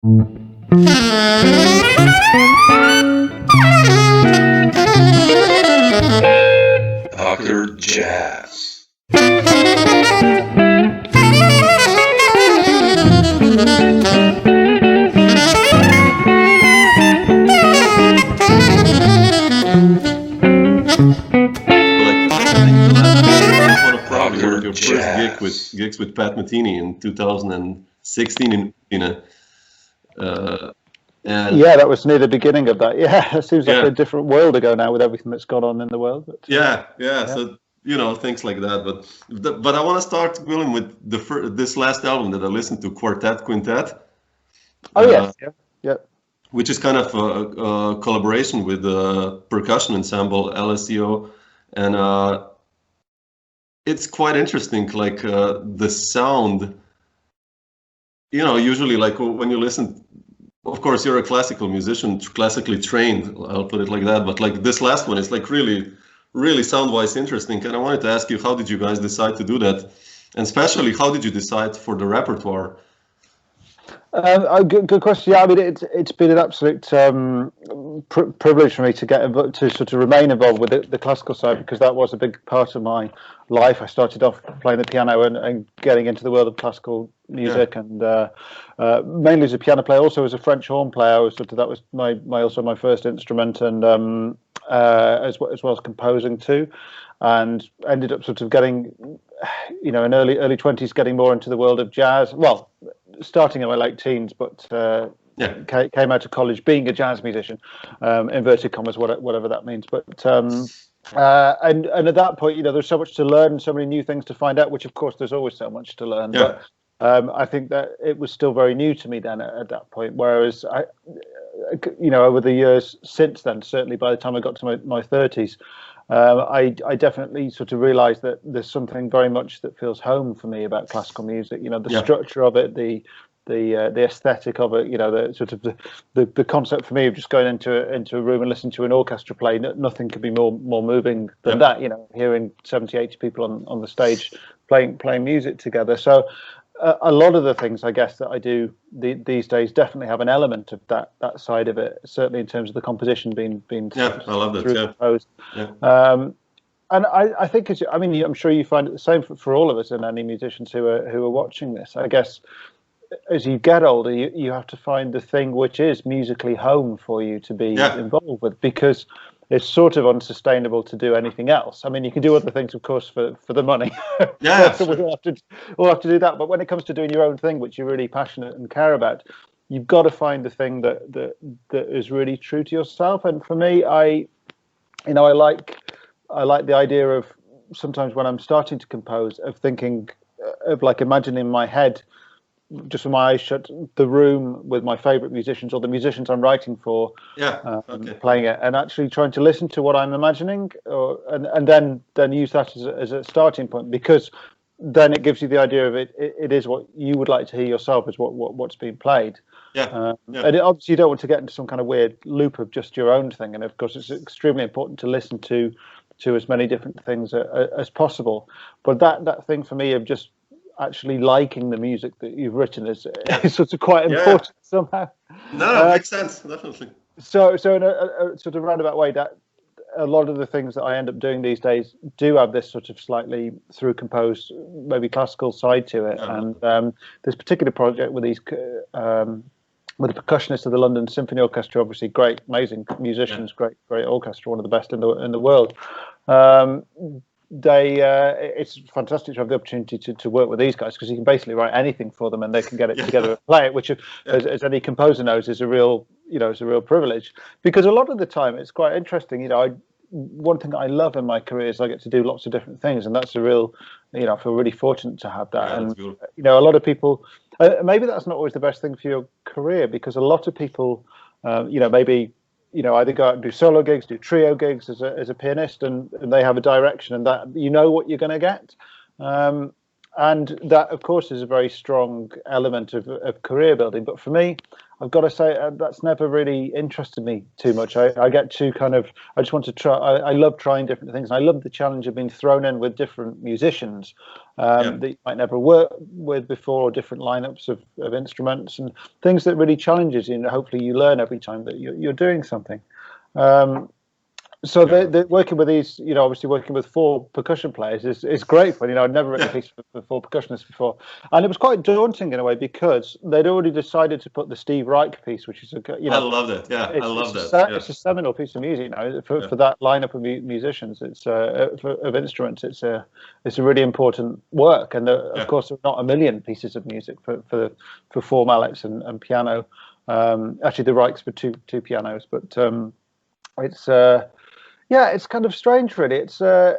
Dr. Jazz. Your first gigs with Pat Metheny in 2016 and yeah, that was near the beginning of that. Yeah, it seems like a different world ago now with everything that's gone on in the world. But, yeah. So things like that. But I want to start, Gwilym, with this last album that I listened to, Quartet Quintet. Oh yes, yeah. Which is kind of a collaboration with the percussion ensemble LSO, and it's quite interesting. Like the sound, usually like when you listen. Of course, you're a classical musician, classically trained, I'll put it like that. But like this last one is like really, really sound-wise interesting. And I wanted to ask you, how did you guys decide to do that? And especially, how did you decide for the repertoire? Good question. Yeah, I mean, it's been an absolute privilege for me to sort of remain involved with the classical side, because that was a big part of my life. I started off playing the piano and getting into the world of classical music, and mainly as a piano player, also as a French horn player. That was my first instrument, and as well as composing too, and ended up sort of getting, in early 20s, getting more into the world of jazz. Well, starting in my late teens, but came out of college being a jazz musician, inverted commas, whatever that means. But and at that point, there's so much to learn, so many new things to find out, which of course there's always so much to learn. Yeah. But I think that it was still very new to me then at that point. Whereas over the years since then, certainly by the time I got to my 30s, I definitely sort of realised that there's something very much that feels home for me about classical music. The structure of it, the aesthetic of it. The sort of the concept for me of just going into a room and listening to an orchestra play. Nothing could be more moving than that. Hearing 70, 80 people on the stage playing music together. So a lot of the things, I guess, that I do these days definitely have an element of that side of it. Certainly in terms of the composition being I love that. Composed. And I think I'm sure you find it the same for all of us and any musicians who are watching this. I guess as you get older, you have to find the thing which is musically home for you to be involved with, because it's sort of unsustainable to do anything else. I mean, you can do other things, of course, for the money. Yeah, so we'll have to do that. But when it comes to doing your own thing, which you're really passionate and care about, you've got to find the thing that is really true to yourself. And for me, I like the idea of sometimes when I'm starting to compose, of thinking of like imagining in my head, just with my eyes shut, the room with my favorite musicians or the musicians I'm writing for, playing it, and actually trying to listen to what I'm imagining, and then use that as a starting point, because then it gives you the idea of it is what you would like to hear yourself, is what's being played. And obviously you don't want to get into some kind of weird loop of just your own thing, and of course it's extremely important to listen to as many different things as possible. But that thing for me of just actually liking the music that you've written is sort of quite important somehow. No, makes sense, definitely. So in a sort of roundabout way, that a lot of the things that I end up doing these days do have this sort of slightly through composed, maybe classical side to it. And this particular project with these with the percussionists of the London Symphony Orchestra, obviously great, amazing musicians, great orchestra, one of the best in the world. It's fantastic to have the opportunity to work with these guys, because you can basically write anything for them and they can get it together and play it, which as any composer knows is a real privilege, because a lot of the time it's quite interesting. One thing I love in my career is I get to do lots of different things, and that's a real, I feel really fortunate to have that. And a lot of people, maybe that's not always the best thing for your career, because a lot of people, maybe either go out and do solo gigs, do trio gigs as a pianist, and they have a direction, and that what you're going to get. and that, of course, is a very strong element of career building. But for me, I've got to say that's never really interested me too much. I get too I just want to try. I love trying different things. I love the challenge of being thrown in with different musicians that you might never work with before, or different lineups of instruments and things that really challenges you. And hopefully you learn every time that you're doing something. So they're working with these, obviously working with 4 percussion players is great fun. I'd never written a piece for 4 percussionists before, and it was quite daunting in a way because they'd already decided to put the Steve Reich piece, which is I love that. Yeah, I love that. It's a seminal piece of music for that lineup of musicians. It's of instruments. It's a really important work, and of course there are not a million pieces of music for 4 mallets and piano. Actually, the Reichs for two pianos, but it's. It's kind of strange, really. It's I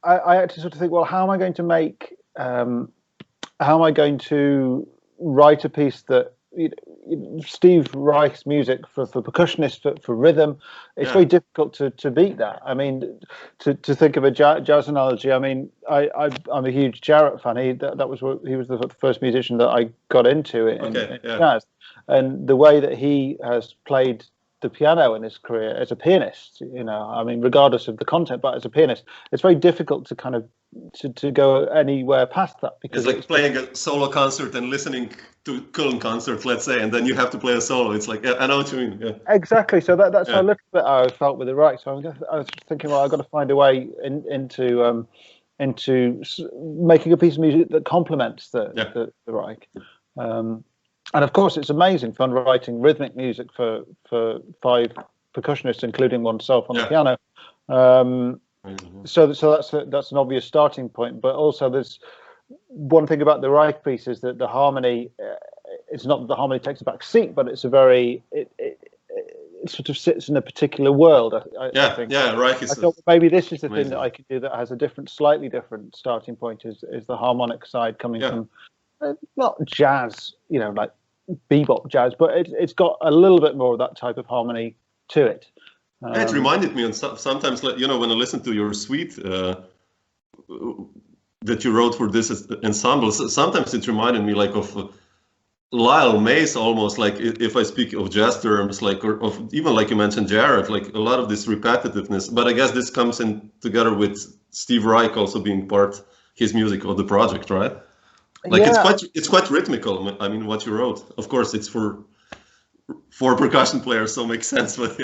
had to sort of think, well, how am I going to write a piece that Steve Reich's music for percussionists for rhythm? It's very difficult to beat that. I mean, to think of a jazz analogy. I mean, I'm a huge Jarrett fan. He was the first musician that I got into in jazz, and the way that he has played the piano in his career as a pianist, I mean, regardless of the content, but as a pianist, it's very difficult to kind of to go anywhere past that, because it's like playing a solo concert and listening to Köln concert, let's say, and then you have to play a solo. It's like, I know what you mean. Yeah. Exactly. So that's a little bit how I felt with the Reich. So I was thinking, well, I've got to find a way into making a piece of music that complements the Reich. And of course, it's amazing fun writing rhythmic music for 5 percussionists, including oneself on the piano. So that's an obvious starting point. But also, there's one thing about the Reich piece is that the harmony. It's not that the harmony takes a back seat, but it's it sort of sits in a particular world. I think. Reich is. I thought maybe this is the thing that I could do that has a slightly different starting point. Is the harmonic side coming from not jazz, like bebop jazz, but it's got a little bit more of that type of harmony to it. It reminded me, and sometimes, when I listen to your suite that you wrote for this ensemble, sometimes it reminded me like of Lyle Mays, almost, like if I speak of jazz terms, like, or of even like you mentioned Jarrett, like a lot of this repetitiveness. But I guess this comes in together with Steve Reich also being his music of the project, right? Like it's quite rhythmical. I mean, what you wrote. Of course, it's for percussion players, so it makes sense. But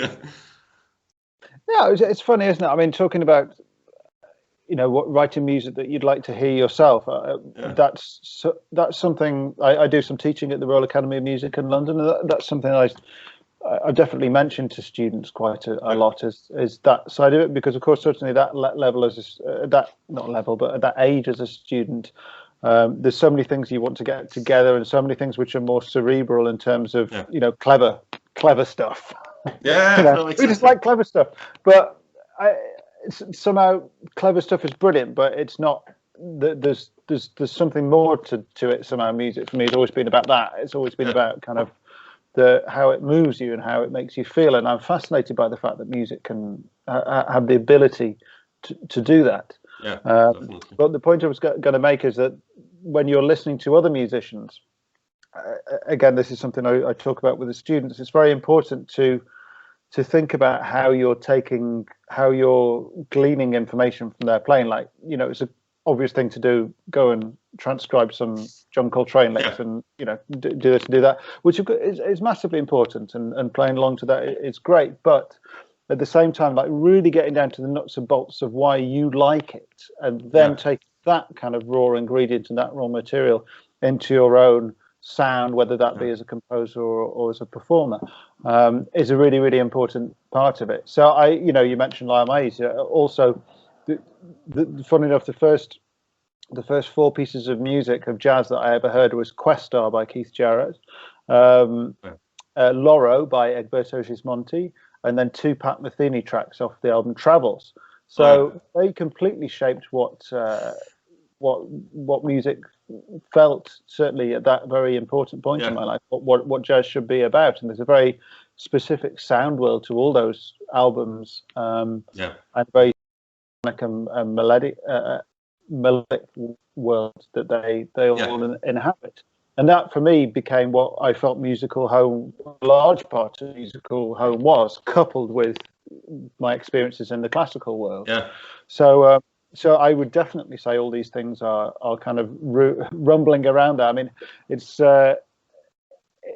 it's funny, isn't it? I mean, talking about writing music that you'd like to hear yourself. That's something I do some teaching at the Royal Academy of Music in London. And that's something I definitely mention to students quite a lot. Is that side of it, because of course certainly that level at that age as a student. There's so many things you want to get together, and so many things which are more cerebral in terms of clever stuff. We just like clever stuff, but somehow clever stuff is brilliant, but it's not. There's something more to it somehow. Music for me has always been about that. It's always been about kind of how it moves you and how it makes you feel, and I'm fascinated by the fact that music can have the ability to do that. But the point I was going to make is that when you're listening to other musicians, again, this is something I talk about with the students. It's very important to think about how you're gleaning information from their playing. Like, it's an obvious thing to do, go and transcribe some John Coltrane licks and, do this and do that, which is massively important, and playing along to that is great. But at the same time, like really getting down to the nuts and bolts of why you like it, and then take that kind of raw ingredient and that raw material into your own sound, whether that be as a composer or as a performer, is a really, really important part of it. So you mentioned Lyle Mays. Also, funny enough, the first 4 pieces of music of jazz that I ever heard was Questar by Keith Jarrett, Loro by Egberto Gismonti, and then 2 Pat Metheny tracks off the album Travels. So they completely shaped what music felt, certainly at that very important point in my life, what jazz should be about. And there's a very specific sound world to all those albums, and very and melodic world that they all inhabit. And that, for me, became what I felt musical home, a large part of musical home was, coupled with my experiences in the classical world. Yeah. So I would definitely say all these things are kind of rumbling around there. I mean, it's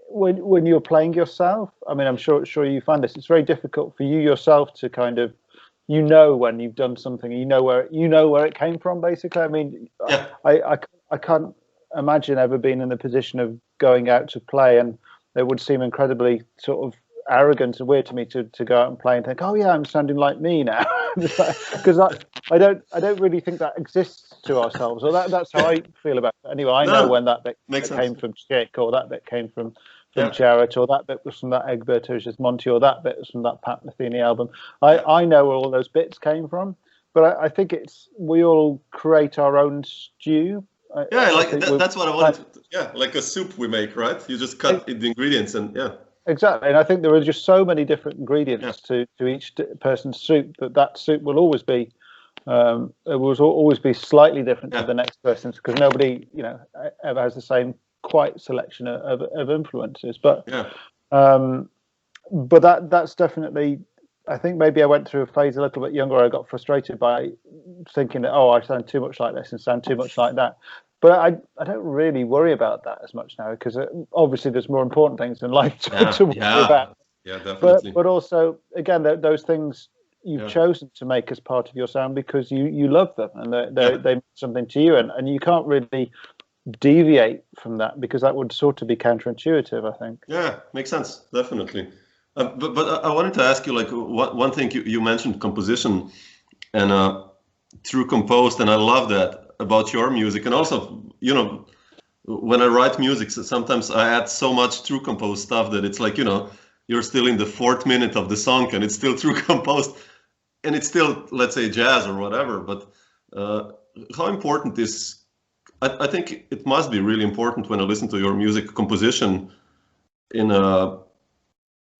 when you're playing yourself, I mean, I'm sure you find this, it's very difficult for you yourself to kind of, when you've done something, you know where it came from, basically. I mean, yeah. I can't imagine ever being in the position of going out to play, and it would seem incredibly sort of arrogant and weird to me to go out and play and think, oh yeah, I'm sounding like me now, because I don't really think that exists to ourselves, or that's how I feel about it. Anyway, I know when that bit came from Chick, or that bit came from Jarrett, or that bit was from that Egbert Monty, or that bit was from that Pat Metheny album. I know where all those bits came from, but I think we all create our own stew. That's what I wanted to, like a soup we make, right? You just cut the ingredients and exactly. And I think there are just so many different ingredients to each person's soup that soup will always be it will always be slightly different to the next person's, because nobody ever has the same quite selection of influences. But that's definitely, I think maybe I went through a phase a little bit younger. I got frustrated by thinking that, I sound too much like this and sound too much like that. But I don't really worry about that as much now, because obviously there's more important things in life to worry about. Yeah, definitely. But also, again, those things you've chosen to make as part of your sound because you love them, and they mean something to you, and you can't really deviate from that, because that would sort of be counterintuitive, I think. Yeah, makes sense, definitely. But I wanted to ask you, like, one thing you mentioned composition and through composed, and I love that about your music. And also, when I write music, sometimes I add so much through composed stuff that it's like, you're still in the 4th minute of the song and it's still through composed, and it's still, let's say, jazz or whatever. But how important is, I think it must be really important when I listen to your music composition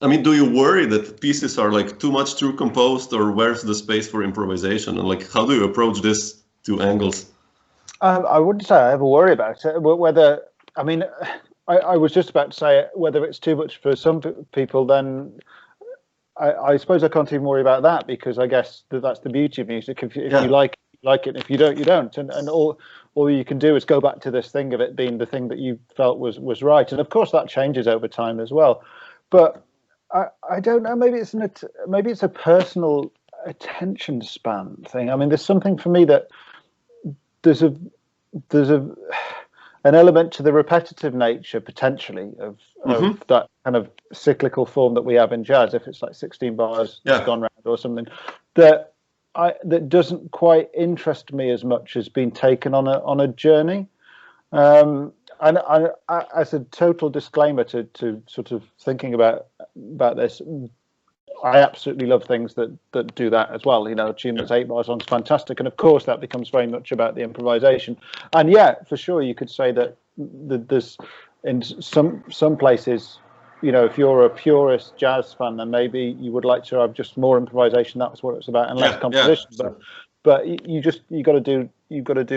I mean, do you worry that pieces are like too much through composed, or where's the space for improvisation? And like, how do you approach this 2 angles? I wouldn't say I ever worry about it. Whether, I mean, I was just about to say whether it's too much for some people, then I suppose I can't even worry about that, because I guess that's the beauty of music. If you like it, if you don't, you don't. And all you can do is go back to this thing of it being the thing that you felt was right. And of course that changes over time as well. But I don't know. Maybe it's a personal attention span thing. I mean, there's something for me that there's an element to the repetitive nature potentially of that kind of cyclical form that we have in jazz. If it's like 16 bars gone round or something, that doesn't quite interest me as much as being taken on a journey. And I, as a total disclaimer to sort of thinking about this, I absolutely love things that do that as well. A tune that's 8 bars long is fantastic, and of course that becomes very much about the improvisation. And for sure, you could say that there's in some places, if you're a purist jazz fan, then maybe you would like to have just more improvisation. That's what it's about, and less composition. But you got to do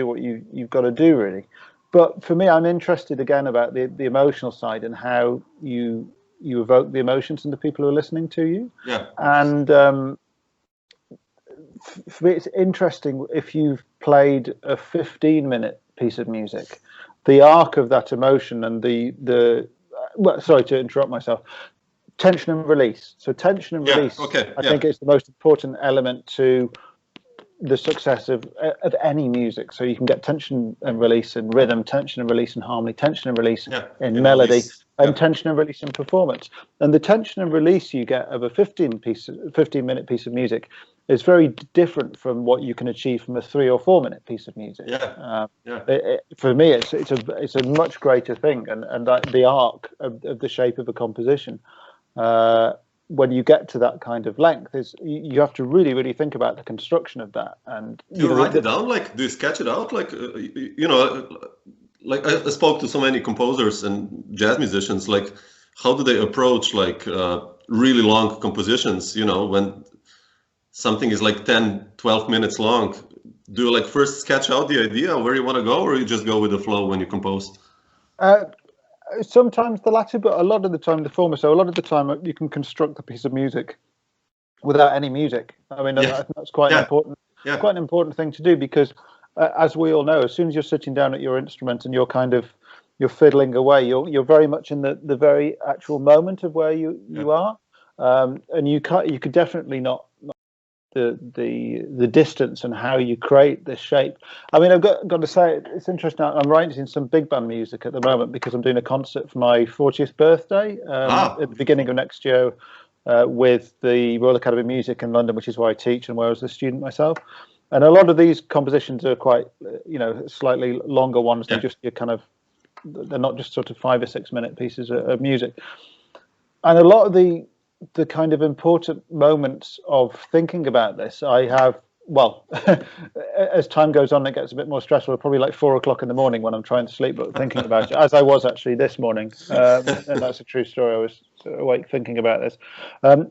what you've got to do, really. But for me, I'm interested again about the emotional side and how you evoke the emotions in the people who are listening to you. Yeah. And for me, it's interesting if you've played a 15-minute piece of music, the arc of that emotion and sorry to interrupt myself, tension and release. So tension and release, I think it's the most important element to the success of any music. So you can get tension and release in rhythm, tension and release in harmony, tension and release in melody, and tension and release in performance. And the tension and release you get of a 15-minute piece of music is very different from what you can achieve from a 3 or 4 minute piece of music. For me, it's a much greater thing, and the arc of the shape of a composition. When you get to that kind of length, you have to really, really think about the construction of that. And you write it down, like, do you sketch it out? Like, like I spoke to so many composers and jazz musicians, like, how do they approach like really long compositions? When something is like 10, 12 minutes long, do you like first sketch out the idea where you want to go, or you just go with the flow when you compose? Sometimes the latter, but a lot of the time the former. So a lot of the time you can construct a piece of music without any music. I mean, I think that's quite an important thing to do, because as we all know, as soon as you're sitting down at your instrument and you're fiddling away, you're very much in the very actual moment of where you are, and you could definitely not the distance and how you create this shape. I mean, I've got to say, it's interesting. I'm writing some big band music at the moment because I'm doing a concert for my 40th birthday at the beginning of next year with the Royal Academy of Music in London, which is where I teach and where I was a student myself. And a lot of these compositions are quite, slightly longer ones. They're not just sort of 5 or 6 minute pieces of music. And a lot of the kind of important moments of thinking about this, I have, as time goes on, it gets a bit more stressful. Probably like 4 o'clock in the morning when I'm trying to sleep, but thinking about it, as I was actually this morning. And that's a true story. I was awake thinking about this,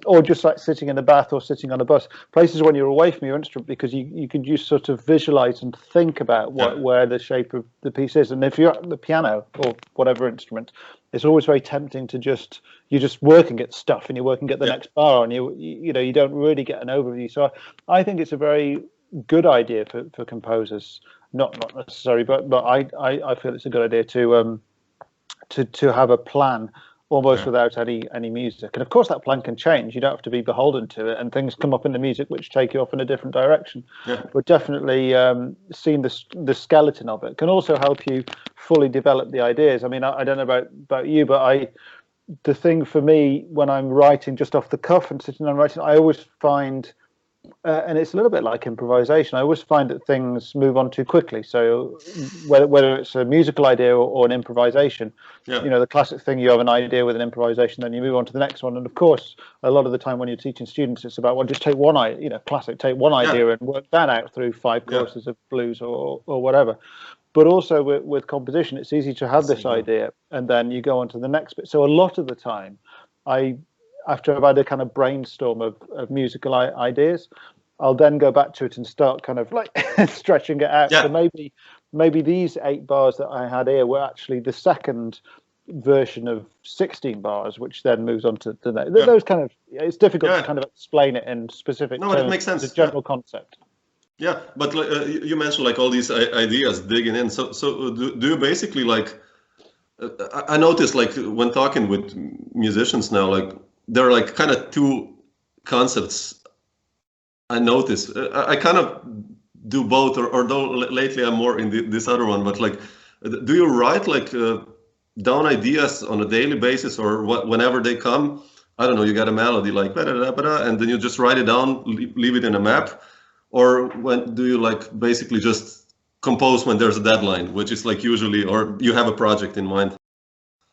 or just like sitting in the bath or sitting on a bus, places when you're away from your instrument, because you could just sort of visualize and think about where the shape of the piece is. And if you're at the piano or whatever instrument, it's always very tempting to you're just working at stuff and you're working at the next bar, and you don't really get an overview. So I think it's a very good idea for composers, not necessary, but I feel it's a good idea to have a plan almost without any music. And of course that plan can change. You don't have to be beholden to it, and things come up in the music which take you off in a different direction. But definitely seeing the skeleton of it can also help you fully develop the ideas. I mean, I don't know about you, but the thing for me when I'm writing just off the cuff and sitting and writing, I always find, and it's a little bit like improvisation, I always find that things move on too quickly. So whether it's a musical idea or an improvisation, the classic thing, you have an idea with an improvisation, then you move on to the next one. And of course, a lot of the time when you're teaching students, it's about, just take one idea, take one idea and work that out through 5 courses of blues or whatever. But also with composition, it's easy to have this idea and then you go on to the next bit. So a lot of the time, after I've had a kind of brainstorm of musical ideas, I'll then go back to it and start kind of like stretching it out. So maybe these 8 bars that I had here were actually the second version of 16 bars, which then moves on to the next. Those kind of, it's difficult to kind of explain it in specific terms. No, it makes sense. The general concept. Yeah, but you mentioned like all these ideas digging in. So do you basically like? I noticed like when talking with musicians now, like there are like kind of 2 concepts. I notice I kind of do both, or though lately I'm more in this other one. But like, do you write like down ideas on a daily basis, or whenever they come? I don't know. You got a melody like and then you just write it down, leave it in a map. Or when do you like basically just compose when there's a deadline, which is like usually, or you have a project in mind?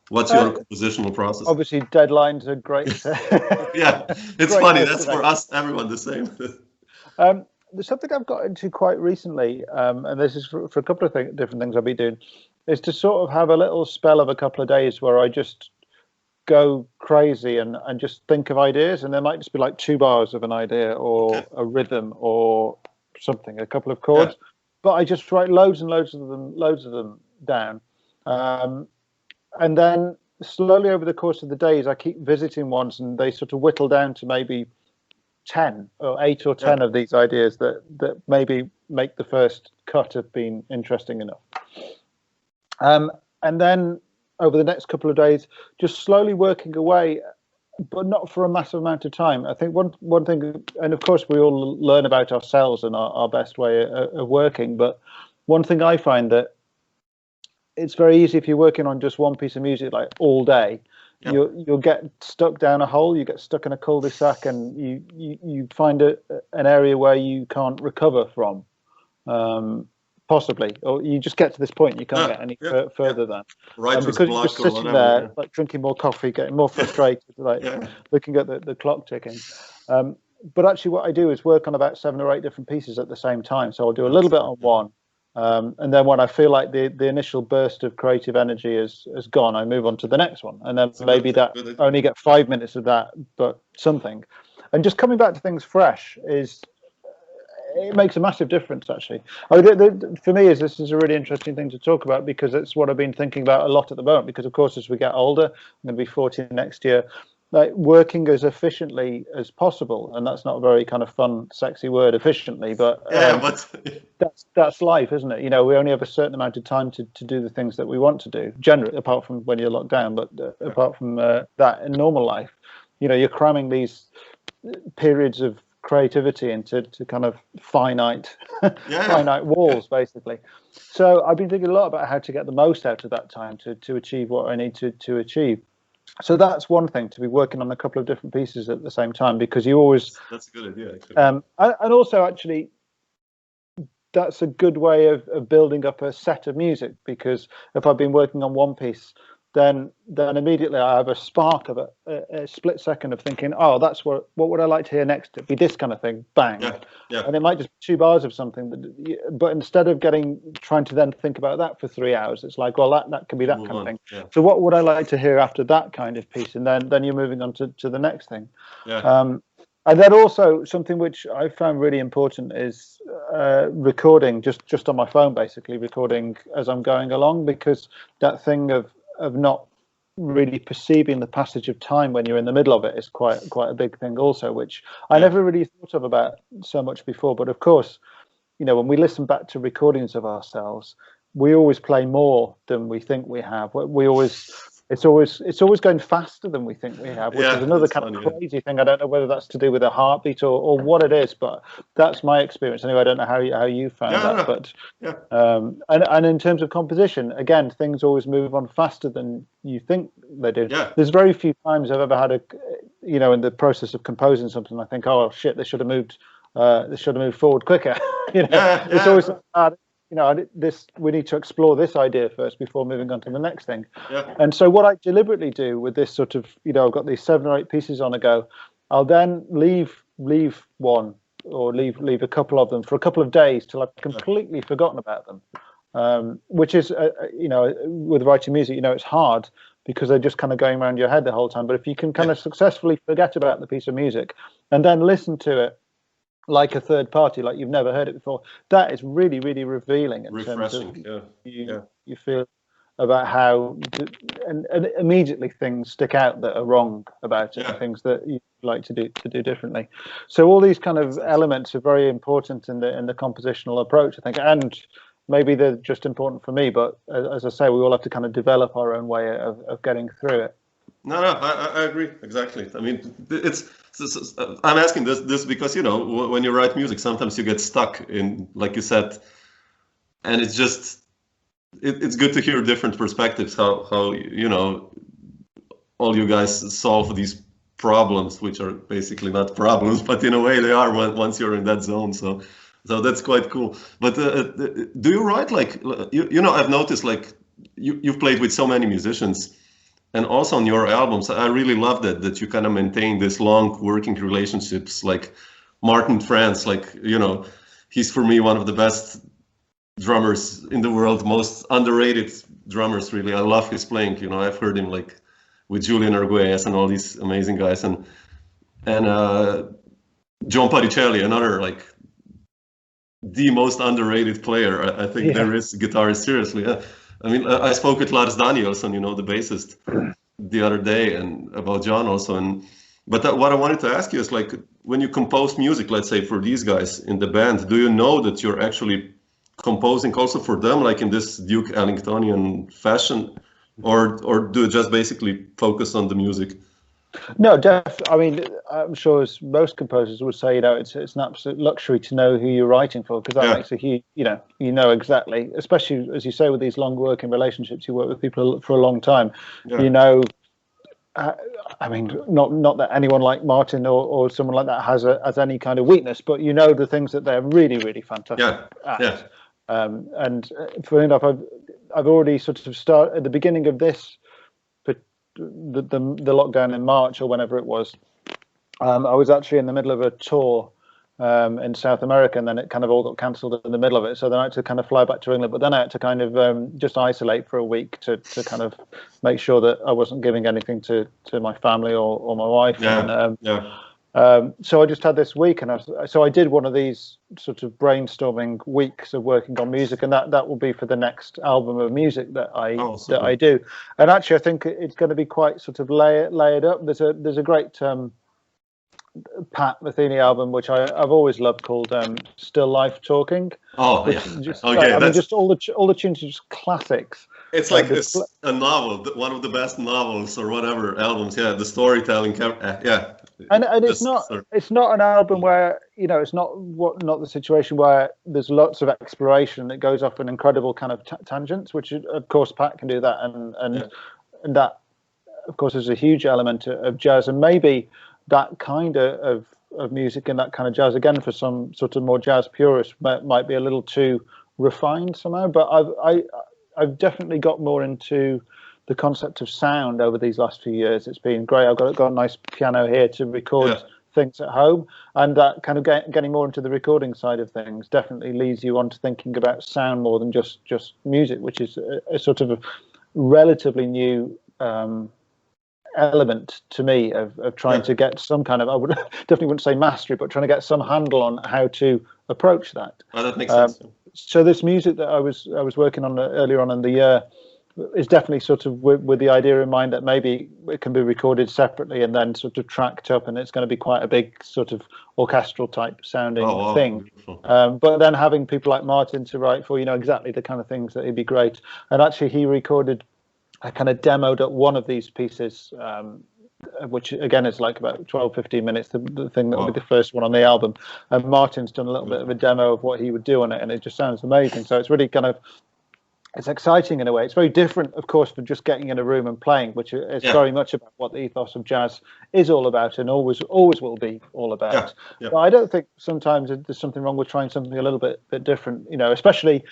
What's your compositional process? Obviously, deadlines are great. It's funny. That's for us, everyone the same. There's something I've got into quite recently, and this is for a couple of different things I'll be doing, is to sort of have a little spell of a couple of days where I just go crazy and just think of ideas, and there might just be like 2 bars of an idea or a rhythm or something, a couple of chords, but I just write loads and loads of them down, and then slowly over the course of the days I keep visiting ones, and they sort of whittle down to maybe 10 or 8 or 10 of these ideas that maybe make the first cut of being interesting enough, and then over the next couple of days, just slowly working away, but not for a massive amount of time. I think one thing, and of course we all learn about ourselves and our best way of working, but one thing I find that it's very easy if you're working on just one piece of music like all day, you'll get stuck down a hole, you get stuck in a cul-de-sac, and you find an area where you can't recover from. Possibly, or you just get to this point, you can't get any further than. Because you're just sitting there, like drinking more coffee, getting more frustrated, like looking at the clock ticking. But actually, what I do is work on about 7 or 8 different pieces at the same time. So I'll do a little bit on one, and then when I feel like the initial burst of creative energy has gone, I move on to the next one, and then maybe only get 5 minutes of that, but something. And just coming back to things fresh it makes a massive difference, actually. For me, this is a really interesting thing to talk about, because it's what I've been thinking about a lot at the moment. Because of course, as we get older, I'm going to be 40 next year. Like working as efficiently as possible, and that's not a very kind of fun, sexy word, efficiently, but that's life, isn't it? You know, we only have a certain amount of time to do the things that we want to do, generally, apart from when you're locked down. But apart from that, in normal life, you know, you're cramming these periods of creativity into kind of finite walls, basically. So I've been thinking a lot about how to get the most out of that time to achieve what I need to achieve. So that's one thing, to be working on a couple of different pieces at the same time, because you always... That's a good idea, actually. And also, actually, that's a good way of building up a set of music, because if I've been working on one piece, then immediately I have a spark of a split second of thinking, oh, that's what would I like to hear next? It'd be this kind of thing, bang. Yeah. And it might just be 2 bars of something, but instead of trying to then think about that for 3 hours, it's like, well, that could be that kind of thing. Yeah. So what would I like to hear after that kind of piece? And then you're moving on to the next thing. Yeah. And then also something which I found really important is recording just on my phone, basically recording as I'm going along, because that thing of not really perceiving the passage of time when you're in the middle of it is quite a big thing also, which I never really thought of about so much before. But of course, you know, when we listen back to recordings of ourselves, we always play more than we think we have. It's always going faster than we think we have, which is another kind of crazy thing. I don't know whether that's to do with a heartbeat or what it is, but that's my experience. Anyway, I don't know how you found that, but and in terms of composition, again, things always move on faster than you think they do. Yeah. There's very few times I've ever had in the process of composing something, I think, oh shit, this should have moved forward quicker. It's always we need to explore this idea first before moving on to the next thing. Yeah. And so what I deliberately do with this sort of, I've got these 7 or 8 pieces on a go, I'll then leave one or leave a couple of them for a couple of days till I've completely forgotten about them, which is, with writing music, it's hard because they're just kind of going around your head the whole time. But if you can kind of successfully forget about the piece of music and then listen to it like a third party, like you've never heard it before, that is really, really revealing. Refreshing, you feel about how, and immediately things stick out that are wrong about it, and things that you'd like to do differently. So all these kind of elements are very important in the compositional approach, I think, and maybe they're just important for me, but as I say, we all have to kind of develop our own way of getting through it. No, I agree, exactly. I mean, I'm asking this because, when you write music, sometimes you get stuck in, like you said, and it's just, it's good to hear different perspectives, how all you guys solve these problems, which are basically not problems, but in a way they are once you're in that zone. So that's quite cool. But do you write, like, I've noticed, like, you've played with so many musicians, and also on your albums, I really love that you kind of maintain this long working relationships. Like Martin France, like, he's for me one of the best drummers in the world, most underrated drummers, really. I love his playing. I've heard him like with Julian Arguelles and all these amazing guys, and John Parricelli, another like the most underrated player I think there is, guitarist, seriously. I mean, I spoke with Lars Danielsson, the bassist, the other day, and about John also. But what I wanted to ask you is, like, when you compose music, let's say for these guys in the band, do you know that you're actually composing also for them, like in this Duke Ellingtonian fashion, or do you just basically focus on the music? No, I mean, I'm sure as most composers would say, it's an absolute luxury to know who you're writing for, because that makes a huge, you know exactly, especially as you say with these long working relationships, you work with people for a long time, I mean, not that anyone like Martin or someone like that has any kind of weakness, but the things that they're really, really fantastic at. Yeah. And funny enough, I've already sort of started at the beginning of this, the lockdown in March or whenever it was. I was actually in the middle of a tour in South America, and then it kind of all got cancelled in the middle of it. So then I had to kind of fly back to England, but then I had to kind of just isolate for a week to kind of make sure that I wasn't giving anything to my family or my wife. So I just had this week, and I did one of these sort of brainstorming weeks of working on music, and that will be for the next album of music that I do. And actually, I think it's going to be quite sort of layered up. There's a great Pat Metheny album which I've always loved called Still Life Talking. Oh yeah, just, okay. I mean, just all the tunes are just classics. It's like it's a novel, one of the best novels or whatever albums. Yeah, the storytelling. Yeah. And it's not an album where, you know, it's not the situation where there's lots of exploration that goes off in incredible kind of tangents, which of course Pat can do that, and that of course is a huge element of jazz, and maybe that kind of music and that kind of jazz, again, for some sort of more jazz purists, might be a little too refined somehow. But I've definitely got more into the concept of sound over these last few years. It's been great. I've got a nice piano here to record things at home, and that kind of getting more into the recording side of things definitely leads you on to thinking about sound more than just music, which is a sort of a relatively new element to me of trying to get some kind of, I would definitely wouldn't say mastery, but trying to get some handle on how to approach that. Oh, that makes sense. So this music that I was working on earlier on in the year is definitely sort of with the idea in mind that maybe it can be recorded separately and then sort of tracked up, and it's going to be quite a big sort of orchestral type sounding thing. But then having people like Martin to write for, you know, exactly the kind of things that he'd be great. And actually he recorded, I kind of demoed at one of these pieces, which again is like about 12-15 minutes, the thing that will be the first one on the album. And Martin's done a little bit of a demo of what he would do on it, and it just sounds amazing. So it's really kind of, it's exciting in a way. It's very different, of course, from just getting in a room and playing, which is very much about what the ethos of jazz is all about, and always will be all about. But I don't think sometimes there's something wrong with trying something a little bit different, you know, especially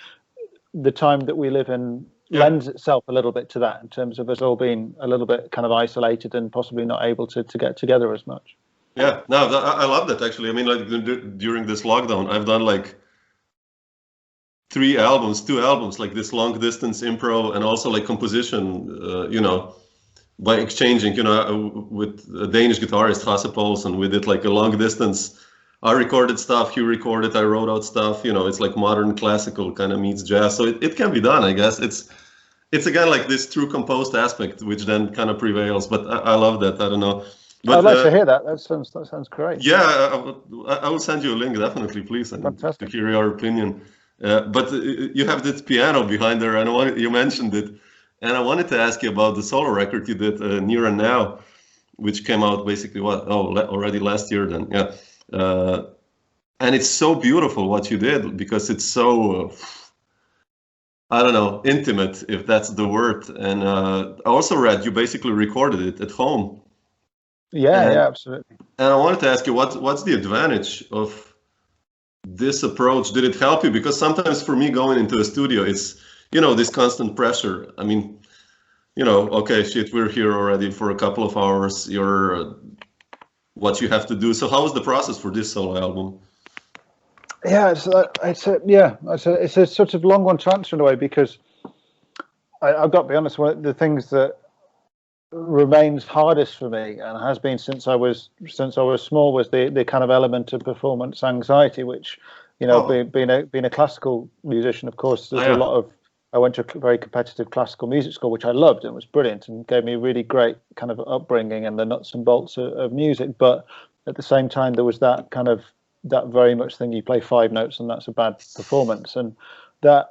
the time that we live in lends itself a little bit to that, in terms of us all being a little bit kind of isolated and possibly not able to get together as much. Yeah, no, I love that actually. I mean, like during this lockdown, I've done like 2 albums, like this long distance improv and also like composition, you know, by exchanging, you know, with a Danish guitarist, Hasse Poulsen. We did like a long distance. I recorded stuff, he recorded, I wrote out stuff, you know, it's like modern classical kind of meets jazz. So it can be done, I guess. It's again like this true composed aspect, which then kind of prevails. But I love that. I don't know. But, I'd like to hear that. That sounds great. Yeah, I will send you a link, definitely, please. Fantastic. To hear your opinion. But you have this piano behind there, and you mentioned it. And I wanted to ask you about the solo record you did, Near and Now, which came out basically, already last year then, yeah. And it's so beautiful what you did, because it's so, I don't know, intimate, if that's the word. And I also read you basically recorded it at home. Yeah, absolutely. And I wanted to ask you, what's the advantage of this approach? Did it help you? Because sometimes for me going into a studio, it's, you know, this constant pressure. I mean, you know, okay, shit, we're here already for a couple of hours. You're what you have to do. So how was the process for this solo album? Yeah, it's a sort of long one to answer in a way, because I've got to be honest, one of the things that remains hardest for me, and has been since I was small, was the kind of element of performance anxiety, which, you know, being a classical musician, of course, there's a lot of, I went to a very competitive classical music school, which I loved and was brilliant and gave me a really great kind of upbringing and the nuts and bolts of music. But at the same time, there was that kind of, that very much thing, you play 5 notes and that's a bad performance. And that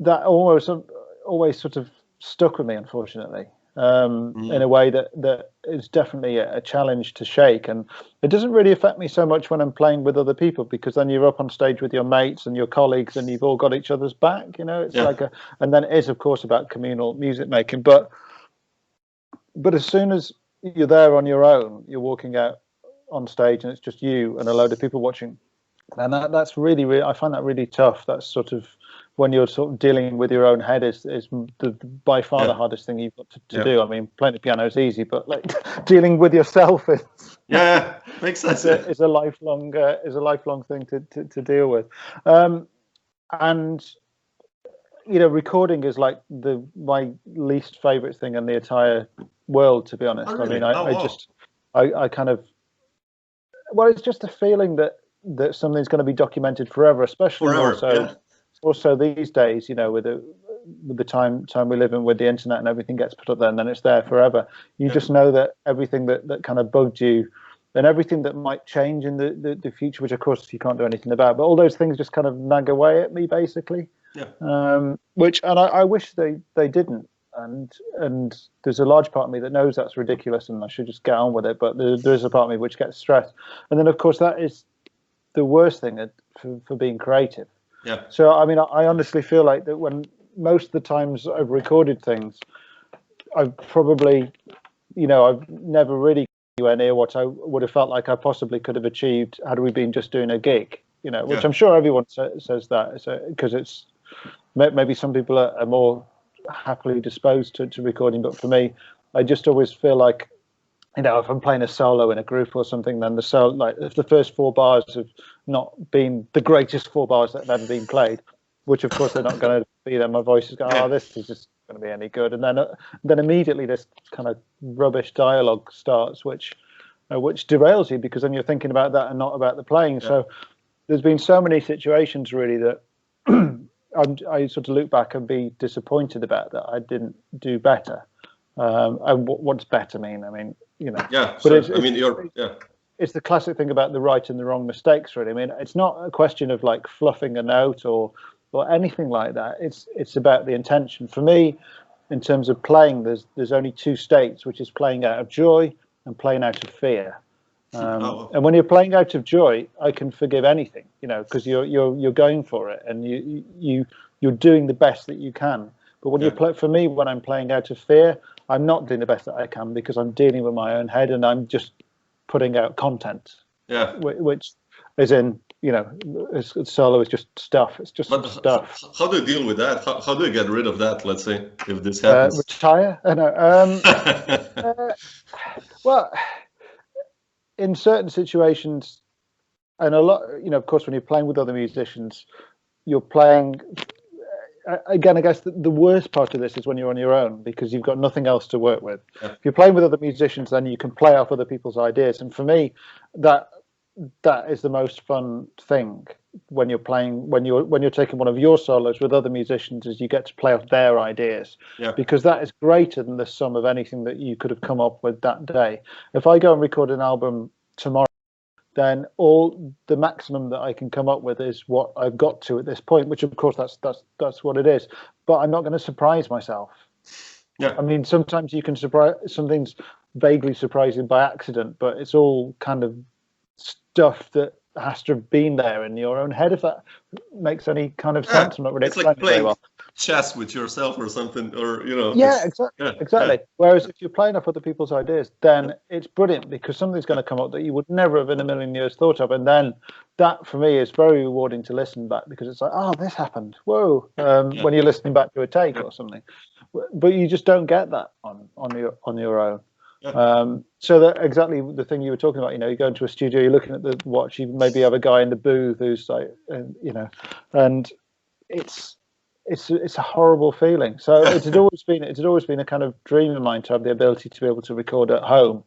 always sort of stuck with me, unfortunately, in a way that is definitely a challenge to shake. And it doesn't really affect me so much when I'm playing with other people, because then you're up on stage with your mates and your colleagues and you've all got each other's back, you know. It's like and then it is, of course, about communal music making. But as soon as you're there on your own, you're walking out on stage and it's just you and a load of people watching, and that's really, I find that really tough. That's sort of, when you're sort of dealing with your own head, is by far the hardest thing you've got to do. I mean, playing the piano is easy, but like dealing with yourself is makes sense. is a lifelong thing to deal with. And you know, recording is like my least favorite thing in the entire world, to be honest. Oh, really? I mean, I kind of, well, it's just a feeling that something's going to be documented forever, especially also these days, with the time we live in, with the internet and everything gets put up there and then it's there forever. You just know that everything that kind of bugged you and everything that might change in the future, which of course you can't do anything about, but all those things just kind of nag away at me, basically. Which I wish they didn't. And there's a large part of me that knows that's ridiculous and I should just get on with it, but there is a part of me which gets stressed. And then of course that is the worst thing for being creative. So I mean, I honestly feel like that when most of the times I've recorded things, I've probably, I've never really anywhere near what I would have felt like I possibly could have achieved had we been just doing a gig, which I'm sure everyone says that, because it's maybe some people are more happily disposed to recording, but for me, I just always feel like, if I'm playing a solo in a group or something, then the solo, like if the first 4 bars have not been the greatest 4 bars that have ever been played, which of course they're not going to be, then my voice is going, oh, this is just going to be any good, and then immediately this kind of rubbish dialogue starts, which derails you, because then you're thinking about that and not about the playing. So there's been so many situations really that I sort of look back and be disappointed about that I didn't do better. And what's better mean? I mean, it's the classic thing about the right and the wrong mistakes, really. I mean, it's not a question of like fluffing a note or anything like that. It's about the intention. For me, in terms of playing, there's only 2 states, which is playing out of joy and playing out of fear. And when you're playing out of joy, I can forgive anything, because you're going for it and you're doing the best that you can. But when for me, when I'm playing out of fear, I'm not doing the best that I can, because I'm dealing with my own head and I'm just putting out content. Which is in, solo is just stuff. It's just stuff. How do you deal with that? How do you get rid of that? Let's say if this happens. Retire? Well, in certain situations, and a lot, of course, when you're playing with other musicians, you're playing. Again, I guess the worst part of this is when you're on your own, because you've got nothing else to work with. If you're playing with other musicians, then you can play off other people's ideas. And for me, that is the most fun thing when you're playing, when you're taking one of your solos with other musicians, is you get to play off their ideas, because that is greater than the sum of anything that you could have come up with that day. If I go and record an album tomorrow, then all the maximum that I can come up with is what I've got to at this point, which of course that's what it is. But I'm not going to surprise myself. I mean, sometimes you can surprise, something's vaguely surprising by accident, but it's all kind of stuff that has to have been there in your own head, if that makes any kind of sense. I'm not really explaining playing very well. Chess with yourself or something, or exactly. Whereas if you're playing off other people's ideas, then it's brilliant, because something's going to come up that you would never have in a million years thought of, and then that for me is very rewarding to listen back, because it's like, oh, this happened, whoa, when you're listening back to a take or something, but you just don't get that on your own. So that exactly the thing you were talking about, you go into a studio, you're looking at the watch, you maybe have a guy in the booth who's like, and it's a horrible feeling. So it had always been a kind of dream of mine to have the ability to be able to record at home,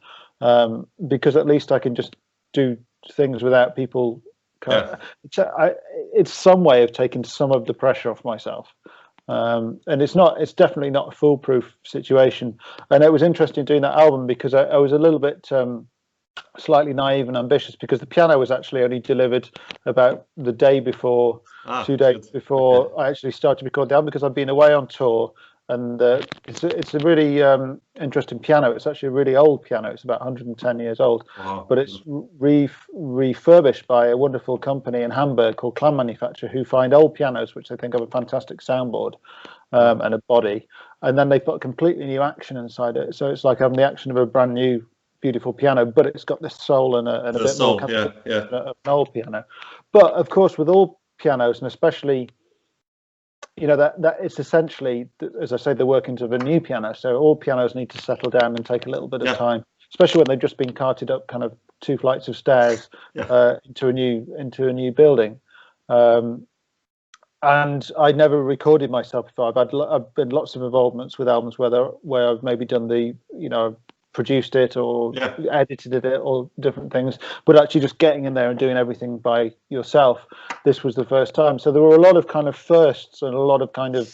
because at least I can just do things without people. It's some way of taking some of the pressure off myself. And it's definitely not a foolproof situation. And it was interesting doing that album, because I was a little bit slightly naive and ambitious, because the piano was actually only delivered about the day before, 2 days before I actually started to record the album, because I've been away on tour. And it's a really interesting piano. It's actually a really old piano. It's about 110 years old, but it's refurbished by a wonderful company in Hamburg called Clam Manufacture, who find old pianos, which they think have a fantastic soundboard and a body, and then they put completely new action inside it. So it's like having the action of a brand new, beautiful piano, but it's got this soul and a bit more of an old piano. But of course, with all pianos, and especially, that it's essentially, as I say, the workings of a new piano. So all pianos need to settle down and take a little bit of time, especially when they've just been carted up kind of 2 flights of stairs into a new building. And I'd never recorded myself before. I've been lots of involvements with albums where I've maybe done produced it or Yeah. edited it or different things, but actually just getting in there and doing everything by yourself. This was the first time. So there were a lot of kind of firsts and a lot of kind of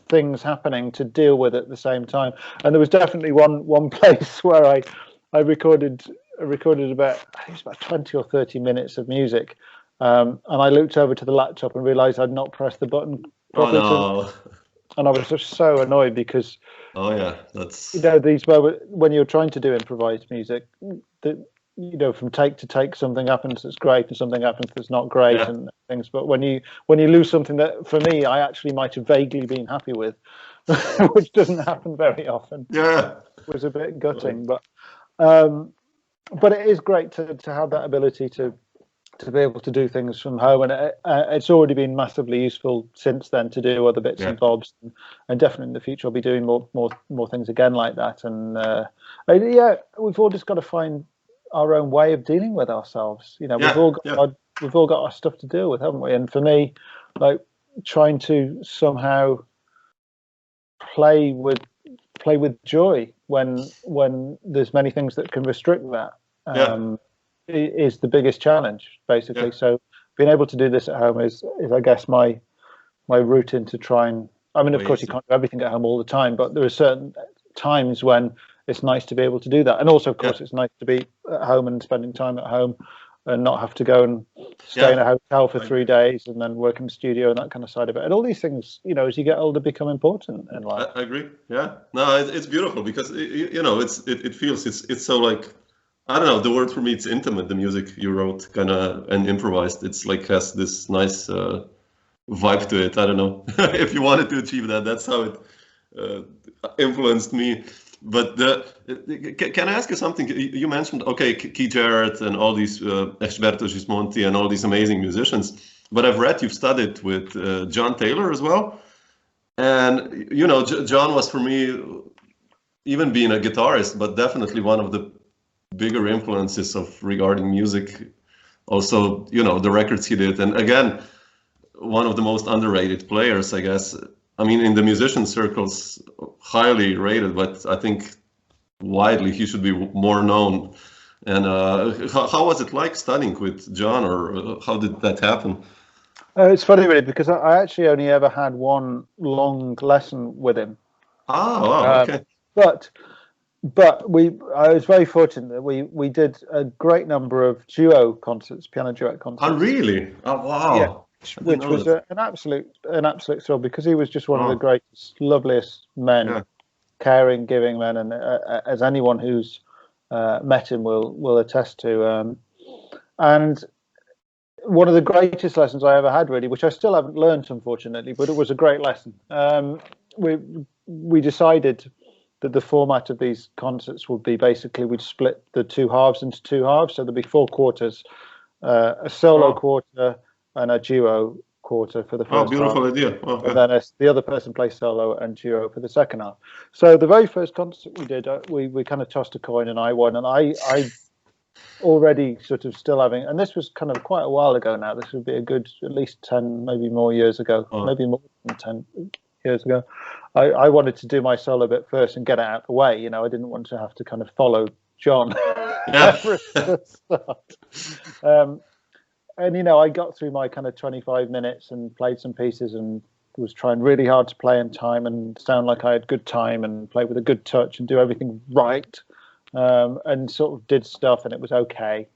things happening to deal with at the same time. And there was definitely one place where I recorded about, I think it was about 20 or 30 minutes of music. And I looked over to the laptop and realized I'd not pressed the button properly. Oh no. And I was just so annoyed because, Oh yeah, that's these moments when you're trying to do improvised music, that from take to take, something happens that's great and something happens that's not great, Yeah. and things. But when you lose something that, for me, I actually might have vaguely been happy with, which doesn't happen very often. yeah. It was a bit gutting, but it is great to have that ability to be able to do things from home, and it's already been massively useful since then to do other bits and bobs, and definitely in the future I'll be doing more things again like that. And we've all just got to find our own way of dealing with ourselves. We've all got our stuff to deal with, haven't we? And for me, like, trying to somehow play with joy when there's many things that can restrict that. Is the biggest challenge, basically. So being able to do this at home is I guess my route into trying. I mean, of course you can't do everything at home all the time, but there are certain times when it's nice to be able to do that. And also, of course, it's nice to be at home and spending time at home and not have to go and stay in a hotel for 3 days and then work in the studio and that kind of side of it. And all these things, as you get older, become important in life. I agree. Yeah. No, it's beautiful because it feels it's so, like, I don't know, the word for me, it's intimate, the music you wrote kind of and improvised. It's like has this nice vibe to it. I don't know if you wanted to achieve that. That's how it influenced me. But can I ask you something? You mentioned, Keith Jarrett and all these Egberto Gismonti and all these amazing musicians. But I've read you've studied with John Taylor as well. And, John was for me, even being a guitarist, but definitely one of the bigger influences of regarding music. Also, the records he did. And again, one of the most underrated players, I guess. I mean, in the musician circles, highly rated, but I think widely he should be more known. And how was it like studying with John, or how did that happen? It's funny, really, because I actually only ever had one long lesson with him. Oh, wow, okay. But I was very fortunate that we did a great number of duo concerts, piano duet concerts. Oh, really? Oh, wow. Yeah, which was an absolute thrill, because he was just one of the greatest, loveliest men, caring, giving men, and as anyone who's met him will attest to. And one of the greatest lessons I ever had, really, which I still haven't learned, unfortunately, but it was a great lesson. We decided that the format of these concerts would be basically we'd split the two halves into two halves, so there'd be 4 quarters, a solo quarter and a duo quarter for the first half. Oh, beautiful idea. Okay. And then the other person plays solo and duo for the second half. So the very first concert we did, we kind of tossed a coin and I won, and I already sort of still having, and this was kind of quite a while ago now, this would be a good at least 10, maybe more years ago, maybe more than 10 years ago. I wanted to do my solo bit first and get it out of the way. I didn't want to have to kind of follow John for the start. And I got through my kind of 25 minutes and played some pieces and was trying really hard to play in time and sound like I had good time and play with a good touch and do everything right, and sort of did stuff and it was okay.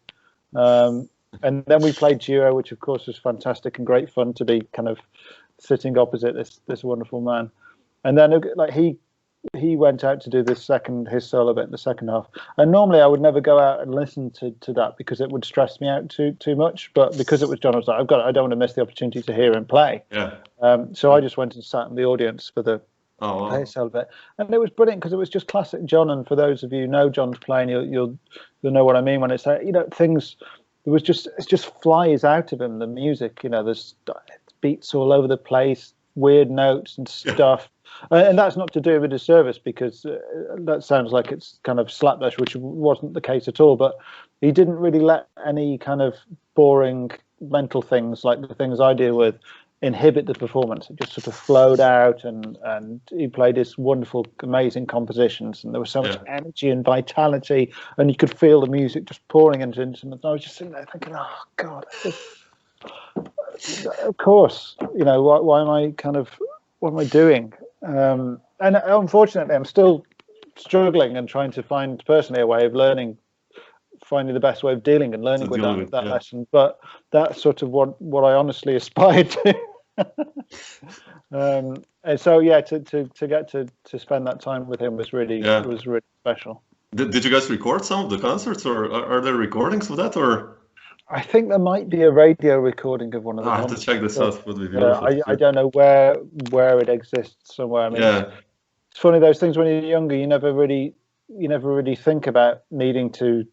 And then we played duo, which of course was fantastic and great fun to be kind of sitting opposite this wonderful man. And then like he went out to do his solo bit in the second half. And normally I would never go out and listen to that because it would stress me out too much. But because it was John, I was like, I don't want to miss the opportunity to hear him play. Yeah. So I just went and sat in the audience for the solo bit, and it was brilliant because it was just classic John. And for those of you who know John's playing, you'll know what I mean when it's things. It just flies out of him, the music. There's beats all over the place, weird notes and stuff. And that's not to do with a disservice, because that sounds like it's kind of slapdash, which wasn't the case at all. But he didn't really let any kind of boring mental things like the things I deal with inhibit the performance. It just sort of flowed out, and he played his wonderful, amazing compositions, and there was so much energy and vitality, and you could feel the music just pouring into instruments. And I was just sitting there thinking, oh God, of course, you know, why am I what am I doing? And unfortunately, I'm still struggling and trying to find personally a way of finding the best way of dealing and learning with that lesson. But that's sort of what I honestly aspired to. And so to get to spend that time with him was really special. Did you guys record some of the concerts, or are there recordings of that, or? I think there might be a radio recording of one of them. I have to check this out. Would be beautiful. I don't know where it exists somewhere. I mean, it's funny, those things when you're younger, you never really think about needing to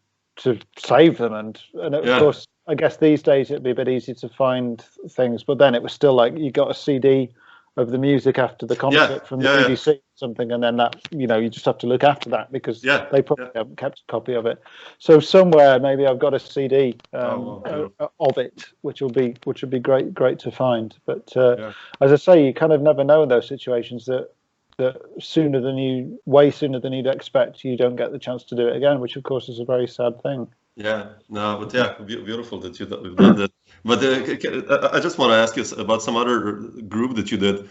save them, and of course, I guess these days it'd be a bit easier to find things, but then it was still like you got a CD of the music after the concert from the BBC or something, and then that, you know, you just have to look after that because they probably haven't kept a copy of it. So somewhere maybe I've got a CD of it, which will be great to find. But as I say, you kind of never know in those situations that way sooner than you'd expect, you don't get the chance to do it again, which of course is a very sad thing. Beautiful that you've done that. But I just want to ask you about some other group that you did,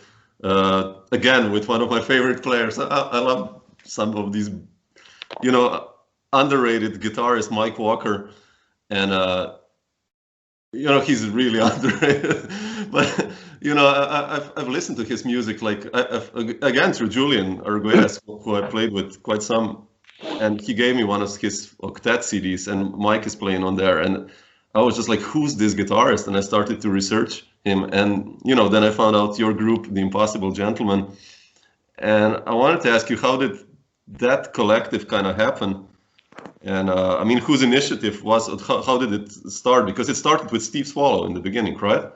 again with one of my favorite players. I love some of these, you know, underrated guitarist Mike Walker, and you know, he's really underrated. But you know, I've listened to his music, like again through Julian Arguelles, who I played with quite some, and he gave me one of his octet CDs, and Mike is playing on there, and I was just like, who's this guitarist? And I started to research him, and you know, then I found out your group, The Impossible Gentlemen, and I wanted to ask you, how did that collective kind of happen? And I mean, whose initiative was it? How did it start? Because it started with Steve Swallow in the beginning, right?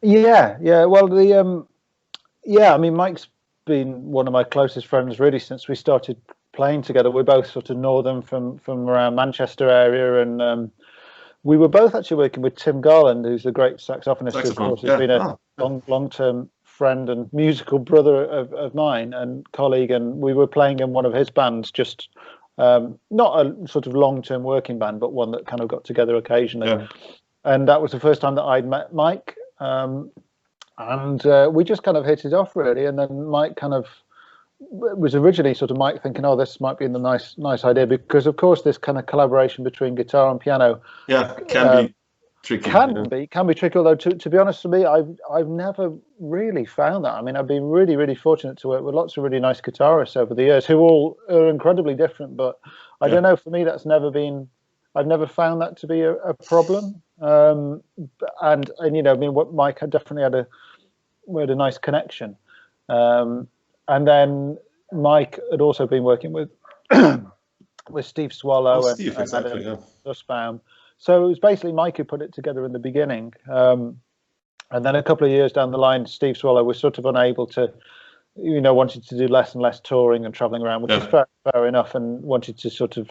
Yeah. Well, I mean, Mike's been one of my closest friends really since we started playing together. We're both sort of northern from around Manchester area, and we were both actually working with Tim Garland, who's a great saxophonist, who of course has been a long-term friend and musical brother of mine and colleague, and we were playing in one of his bands, just not a sort of long-term working band, but one that kind of got together occasionally. And that was the first time that I'd met Mike, and we just kind of hit it off really. And then Mike kind of was originally sort of Mike thinking, oh, this might be a nice idea, because of course this kind of collaboration between guitar and piano can be tricky. Can be tricky, although to be honest with me, I've never really found that. I mean, I've been really fortunate to work with lots of really nice guitarists over the years who all are incredibly different, but I don't know, for me that's I've never found that to be a problem. And you know, I mean, what Mike had definitely we had a nice connection. And then Mike had also been working with Steve Swallow and Nussbaum. So it was basically Mike who put it together in the beginning. And then a couple of years down the line, Steve Swallow was sort of unable to, you know, wanted to do less and less touring and traveling around, which is fair enough, and wanted to sort of,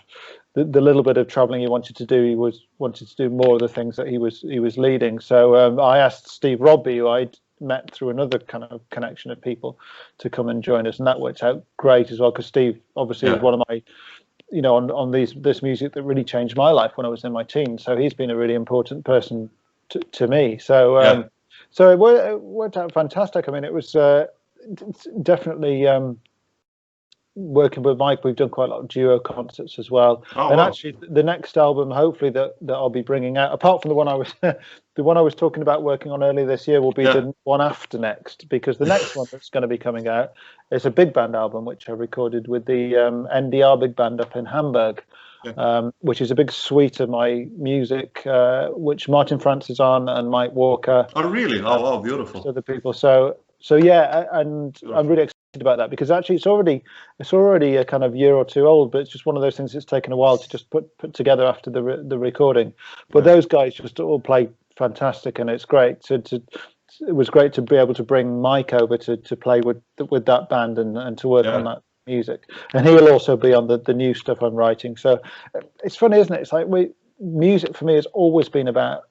the little bit of traveling he wanted to do, wanted to do more of the things that he was leading. So I asked Steve Rodby, who I'd met through another kind of connection of people, to come and join us, and that worked out great as well, because Steve obviously was one of my, you know, on this music that really changed my life when I was in my teens. So he's been a really important person to me. So so it worked out fantastic. I mean, it was definitely working with Mike. We've done quite a lot of duo concerts as well. Actually, the next album, hopefully that I'll be bringing out, apart from the one I was the one I was talking about working on earlier this year, will be the one after next, because the next one that's going to be coming out is a big band album which I recorded with the NDR big band up in Hamburg, which is a big suite of my music, which Martin France is on, and Mike Walker. Oh, really? Oh, beautiful. Other people. So yeah, and I'm really excited about that, because actually it's already a kind of year or two old, but it's just one of those things that's taken a while to just put together after the recording. But those guys just all play fantastic, and it's great it was great to be able to bring Mike over to play with that band and to work on that music, and he'll also be on the new stuff I'm writing. So it's funny, isn't it? It's like music for me has always been about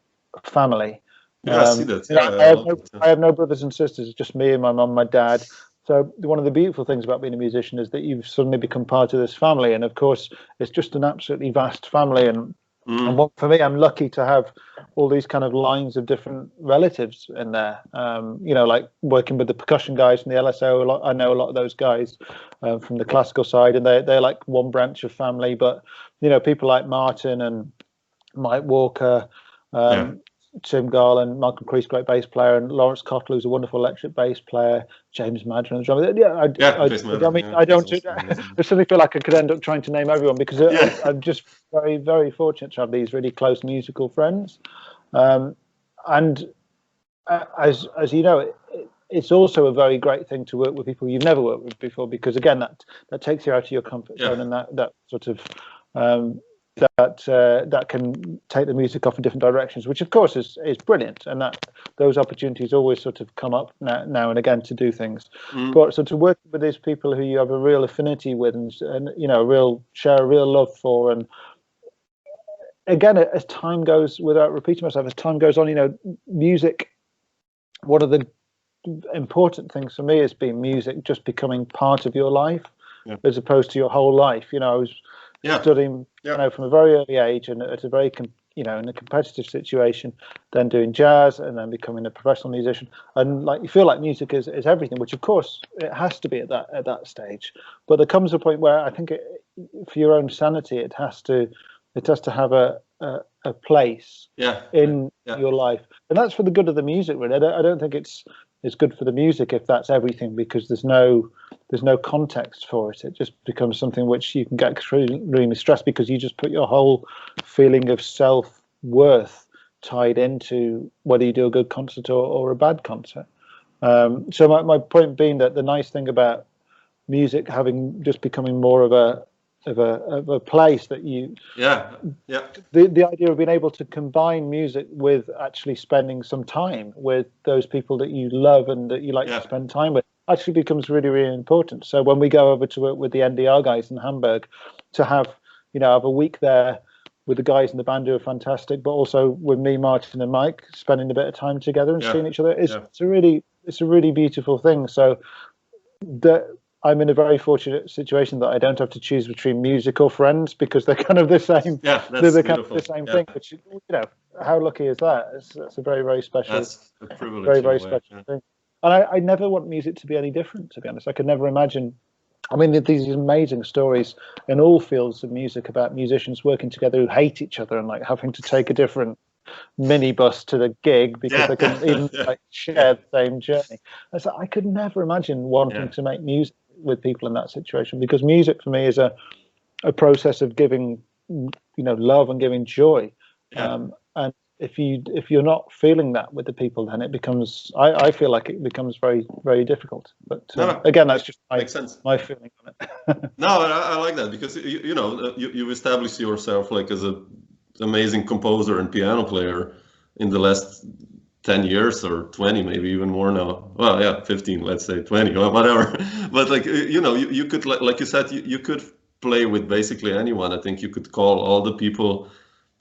family. Yeah, I see that. You know, Yeah, I have no brothers and sisters. It's just me and my mum, my dad. So one of the beautiful things about being a musician is that you've suddenly become part of this family, and of course, it's just an absolutely vast family. And what, for me, I'm lucky to have all these kind of lines of different relatives in there. You know, like working with the percussion guys from the LSO. I know a lot of those guys from the classical side, and they're like one branch of family. But you know, people like Martin and Mike Walker, Tim Garland, Malcolm Crease, great bass player, and Lawrence Cottle, who's a wonderful electric bass player, James Maddren, drummer. I don't. I suddenly feel like I could end up trying to name everyone because I'm just very, very fortunate to have these really close musical friends. And as you know, it's also a very great thing to work with people you've never worked with before, because again, that takes you out of your comfort zone, and that sort of that can take the music off in different directions, which of course is brilliant, and that those opportunities always sort of come up now and again to do things. But so to work with these people who you have a real affinity with, and you know, share a real love for, and again, as time goes, without repeating myself, as time goes on, you know, music, one of the important things for me has been music just becoming part of your life as opposed to your whole life. You know, I was studying, you know, from a very early age, and at a very, you know, in a competitive situation, then doing jazz, and then becoming a professional musician. And like, you feel like music is everything, which of course it has to be at that stage. But there comes a point where I think for your own sanity, it has to have a place in your life, and that's for the good of the music. Really, I don't think it's good for the music if that's everything, because there's no context for it. It just becomes something which you can get extremely stressed, because you just put your whole feeling of self-worth tied into whether you do a good concert or a bad concert. So my point being that the nice thing about music having just becoming more of a place that you the idea of being able to combine music with actually spending some time with those people that you love and that you like to spend time with actually becomes really, really important. So when we go over to work with the NDR guys in Hamburg, to have a week there with the guys in the band who are fantastic, but also with me, Martin and Mike, spending a bit of time together and seeing each other, it's a really beautiful thing. So I'm in a very fortunate situation that I don't have to choose between music or friends, because they're kind of the same. They're kind of the same thing. Which, you know, how lucky is that? It's a very, very special. That's a privilege. Very, very special thing. And I never want music to be any different, to be honest. I could never imagine. I mean, these amazing stories in all fields of music about musicians working together who hate each other and like having to take a different minibus to the gig because they couldn't even like share the same journey. So I could never imagine wanting to make music with people in that situation, because music for me is a process of giving, you know, love and giving joy. And if you're not feeling that with the people, then it becomes, I feel like it becomes very, very difficult. But again, that's just my feeling on it. No, I like that, because you know, you've established yourself like as a amazing composer and piano player in the last 10 years or 20, maybe even more now. Well, 15, let's say 20 or whatever. But like, you know, you could, like you said, you could play with basically anyone. I think you could call all the people.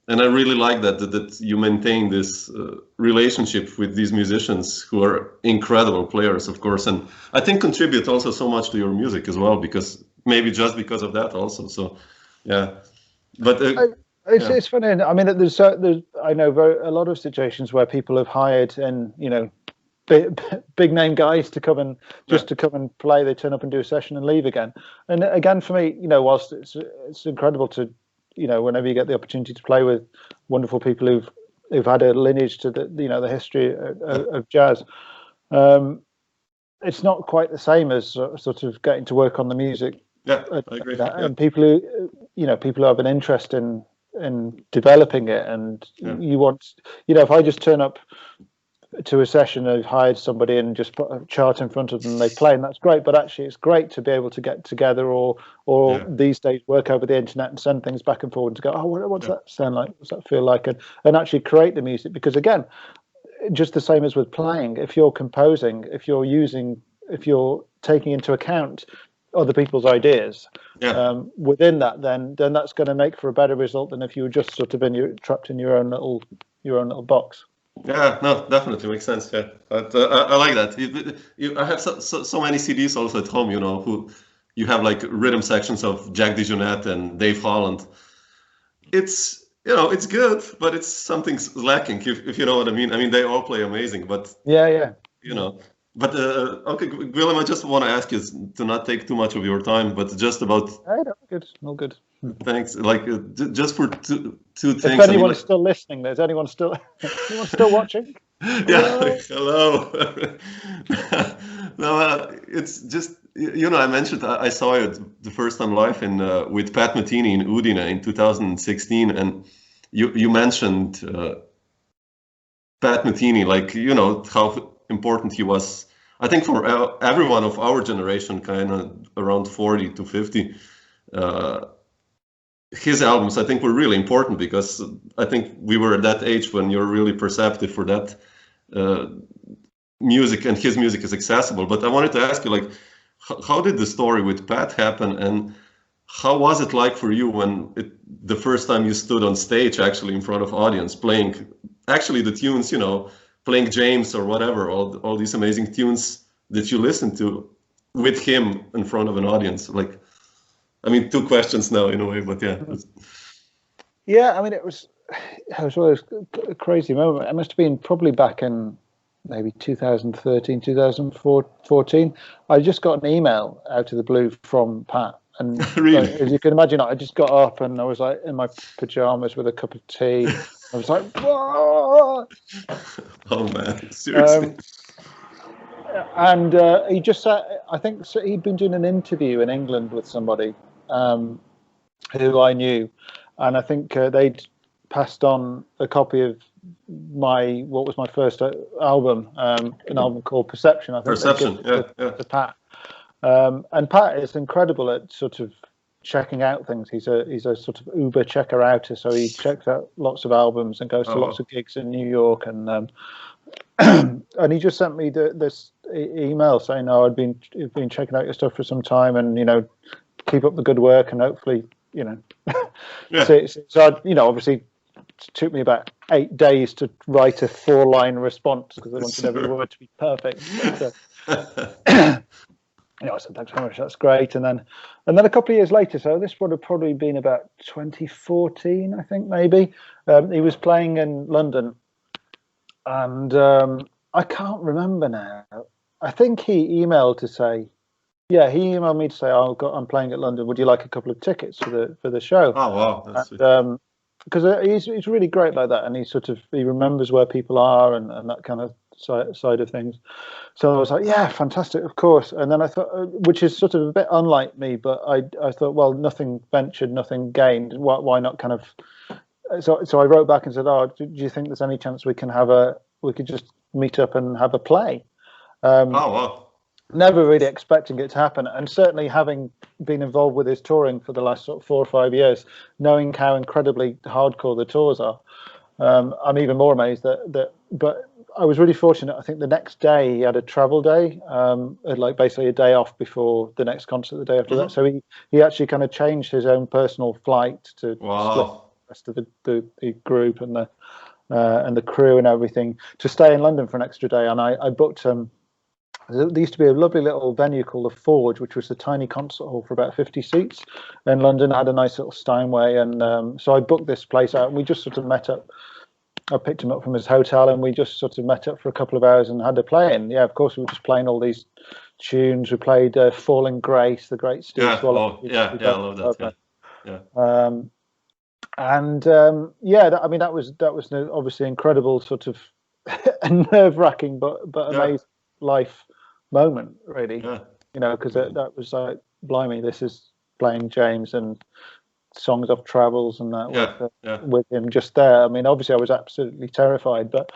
And I really like that you maintain this relationship with these musicians who are incredible players, of course. And I think contribute also so much to your music as well, because maybe just because of that also. So, yeah. But it's funny. I mean, there's I know a lot of situations where people have hired and, you know, big name guys to come and to come and play. They turn up and do a session and leave again. And again, for me, you know, whilst it's incredible to, you know, whenever you get the opportunity to play with wonderful people who've had a lineage to the, you know, the history of jazz, it's not quite the same as sort of getting to work on the music. Yeah, I agree. And people who have an interest in developing it, and you want, you know, if I just turn up to a session, I've hired somebody and just put a chart in front of them, they play, and that's great. But actually, it's great to be able to get together, or these days work over the internet and send things back and forward to go, oh, what's that sound like? What's that feel like? And actually create the music, because again, just the same as with playing, if you're composing, if you're taking into account other people's ideas within that, then that's going to make for a better result than if you were just sort of trapped in your own little box. Yeah, no, definitely makes sense. Yeah, but I like that. I have so many CDs also at home. Who you have like rhythm sections of Jack DeJohnette and Dave Holland. It's good, but it's something's lacking. If you know what I mean. I mean, they all play amazing, but Yeah. you know. But okay, Gwilym, I just want to ask you to not take too much of your time, but just about Hey, no, good, all good. thanks. Like just for two things. If anyone's still listening, there's anyone still watching? Yeah, hello. No, it's just I mentioned I saw it the first time live in with Pat Metheny in Udine in 2016, and you mentioned Pat Metheny, like how important he was. I think for everyone of our generation, kind of around 40 to 50. His albums, I think, were really important because I think we were at that age when you're really perceptive for that music, and his music is accessible. But I wanted to ask you, like, how did the story with Pat happen, and how was it like for you when the first time you stood on stage, actually in front of audience, playing actually the tunes, playing James or whatever, all these amazing tunes that you listened to with him in front of an audience, like. I mean, two questions now in a way, but yeah. Yeah, I mean, it was always a crazy moment. It must have been probably back in maybe 2013, 2014. I just got an email out of the blue from Pat. And really? as you can imagine, I just got up and I was like in my pajamas with a cup of tea. I was like, whoa! Oh, man, seriously. And he just said, I think he'd been doing an interview in England with somebody who I knew, and I think they'd passed on a copy of what was my first album, an album called Perception. I think Perception, to Pat. And Pat is incredible at sort of checking out things. He's a sort of Uber checker outer, so he checks out lots of albums and goes to lots of gigs in New York, and and he just sent me this email saying, "Oh, I've been checking out your stuff for some time, and keep up the good work, and hopefully, Yeah. So obviously, it took me about 8 days to write a 4-line response because I wanted every word to be perfect. But, I said, thanks very much, that's great. And then a couple of years later, so this would have probably been about 2014, I think, maybe. He was playing in London, and I can't remember now. I think he emailed to say, he emailed me to say, I'm playing at London. Would you like a couple of tickets for the show? Oh wow, that's sweet. Because he's really great like that, and he remembers where people are and that kind of side of things. So I was like, yeah, fantastic, of course. And then I thought, which is sort of a bit unlike me, but I thought, well, nothing ventured, nothing gained. Why not kind of? So I wrote back and said, do you think there's any chance we could just meet up and have a play? Oh wow. Never really expecting it to happen, and certainly having been involved with his touring for the last sort of 4 or 5 years, knowing how incredibly hardcore the tours are, I'm even more amazed that. But I was really fortunate. I think the next day he had a travel day, like basically a day off before the next concert, the day after that. So he actually kind of changed his own personal flight to split the rest of the group and the crew and everything to stay in London for an extra day, and I booked there used to be a lovely little venue called the Forge, which was a tiny concert hall for about 50 seats in London. It had a nice little Steinway, and so I booked this place out, and we just sort of met up. I picked him up from his hotel, and we just sort of met up for a couple of hours and had a play. And yeah, of course, we were just playing all these tunes. We played "Falling Grace," the great Steve Swallow. I love that. I mean, that was obviously incredible, sort of nerve-wracking, but amazing life moment, really. Because that was like, blimey, this is playing James and songs off Travels and that with him just there. I mean, obviously I was absolutely terrified, but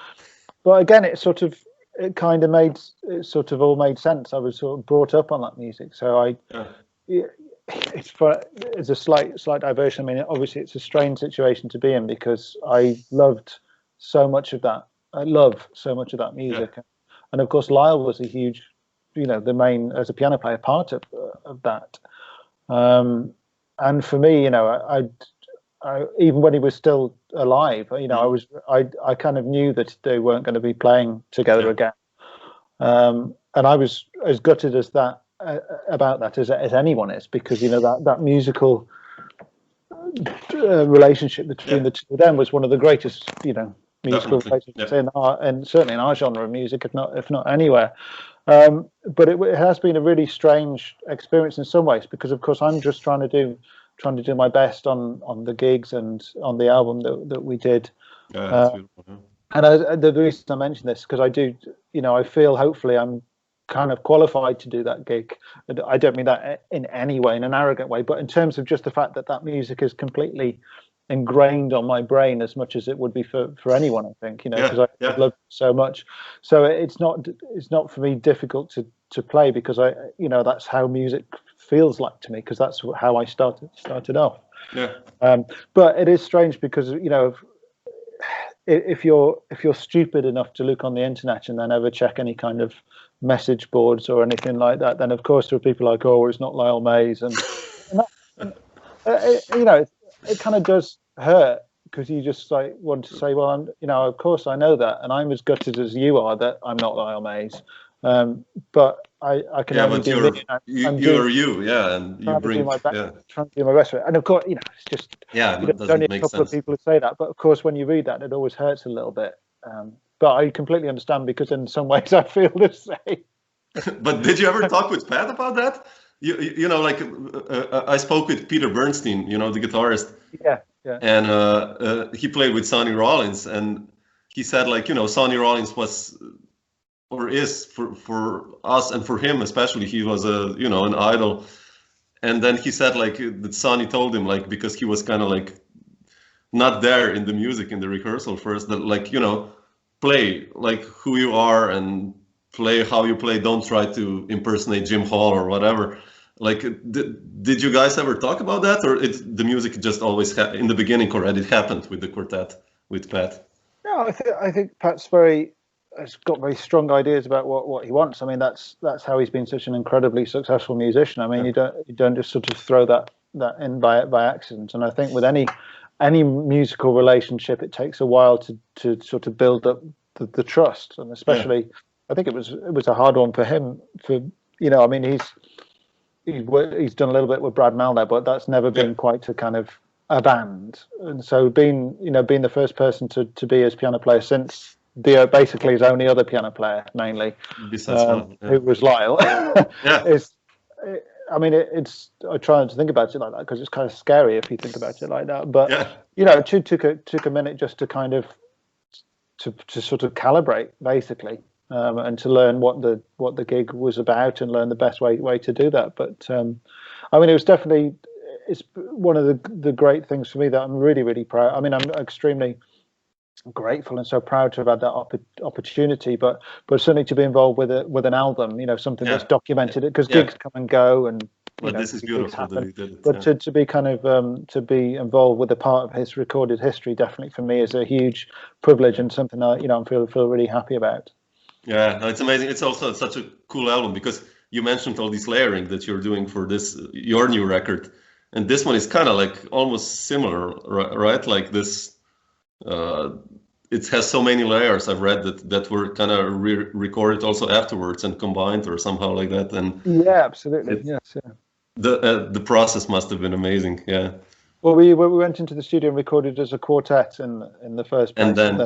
again, it kind of all made sense. I was sort of brought up on that music, so it's a slight diversion. I mean, obviously it's a strange situation to be in because I loved so much of that. I love so much of that music, and of course Lyle was a huge, the main, as a piano player, part of that. And for me, even when he was still alive, you know, I kind of knew that they weren't going to be playing together again, and I was as gutted as that about that as anyone is, because you know that musical relationship between the two of them was one of the greatest, you know, musical relationships in our, and certainly in our genre of music, if not anywhere. But it has been a really strange experience in some ways, because of course I'm just trying to do my best on the gigs and on the album that we did. And the reason I mention this, because I do, you know, I feel hopefully I'm kind of qualified to do that gig. I don't mean that in any way, in an arrogant way, but in terms of just the fact that music is completely ingrained on my brain as much as it would be for anyone, I think, you know, because I love it so much. So it's not for me difficult to play, because I, you know, that's how music feels like to me, because that's how I started off. But it is strange because, you know, if you're stupid enough to look on the internet and then ever check any kind of message boards or anything like that, then of course there are people like, oh, it's not Lyle Mays, and you know, it kind of does hurt, because you just like want to say, well, I'm, you know, of course I know that, and I'm as gutted as you are that I'm not Lyle Mays, but I can only do me. You're you, and you bring trying to do my best for it. And of course, you know, it's just there's only a couple of people who say that, but of course when you read that, it always hurts a little bit. But I completely understand, because in some ways I feel the same. But did you ever talk with Pat about that? You know, like I spoke with Peter Bernstein, you know, the guitarist. And he played with Sonny Rollins, and he said, like, you know, Sonny Rollins was, or is, for us and for him especially, he was you know, an idol. And then he said, like, that Sonny told him, like, because he was kind of like not there in the music, in the rehearsal first, that, like, you know, play like who you are and play how you play. Don't try to impersonate Jim Hall or whatever. Like, did you guys ever talk about that, or the music just always in the beginning already happened with the quartet with Pat? No, I think Pat's has got very strong ideas about what he wants. I mean, that's how he's been such an incredibly successful musician. I mean, you don't just sort of throw that in by accident. And I think with any musical relationship, it takes a while to sort of build up the trust, and especially I think it was a hard one for him. For, you know, I mean, he's done a little bit with Brad Melner, but that's never been quite a kind of a band. And so being the first person to be his piano player since basically his only other piano player, mainly, who was Lyle, I mean, I try to think about it like that, because it's kind of scary if you think about it like that. But you know, it took a minute just to kind of to sort of calibrate, basically, and to learn what the gig was about and learn the best way to do that. But I mean, it's one of the great things for me that I'm really, really proud. I mean, I'm extremely grateful and so proud to have had that opportunity, but certainly to be involved with an album, you know, something that's documented, because gigs come and go, and this is beautiful that he did it, but to be kind of to be involved with a part of his recorded history, definitely for me is a huge privilege, and something that, you know, I feel really happy about. No, it's amazing. It's also such a cool album, because you mentioned all this layering that you're doing for your new record, and this one is kind of like almost similar, right? Like this. It has so many layers. I've read that were kind of recorded also afterwards and combined or somehow like that. And absolutely, yes. The process must have been amazing. Well, we went into the studio and recorded as a quartet in the first place, and then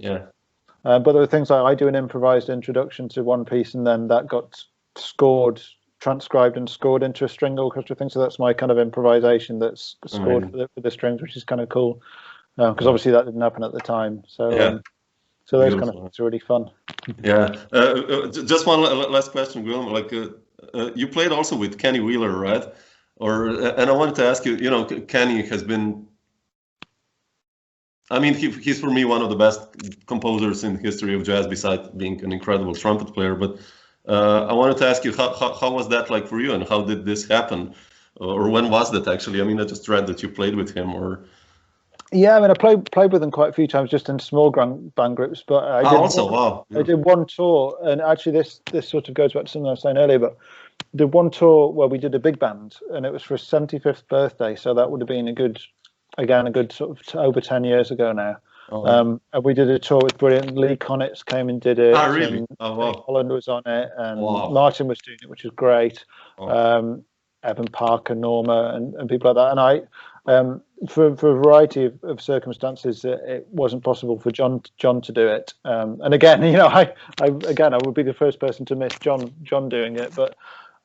but there were things like I do an improvised introduction to one piece, and then that got transcribed and scored into a string orchestra thing. So that's my kind of improvisation that's scored for the strings, which is kind of cool. Because obviously that didn't happen at the time, so so those kind of things are really fun. Just one last question, Gwilym. Like you played also with Kenny Wheeler, right? And I wanted to ask you, you know, Kenny has been, I mean, he's for me one of the best composers in the history of jazz, besides being an incredible trumpet player. But I wanted to ask you, how was that like for you, and how did this happen, or when was that actually? I mean, I just read that you played with him, or. Yeah, I mean, I played with them quite a few times, just in small band groups. But I did one tour, and actually this sort of goes back to something I was saying earlier. But did one tour where we did a big band, and it was for his 75th birthday, so that would have been a good again, a good sort of over 10 years ago now. Oh, And we did a tour with Bryant. Lee Connitz came and did it. really? Oh, wow. Holland was on it, and Wow. Martin was doing it, which was great. Oh. Evan Parker, Norma, and people like that. And I, for a variety of circumstances, it wasn't possible for John to do it. And again, I would be the first person to miss John doing it, but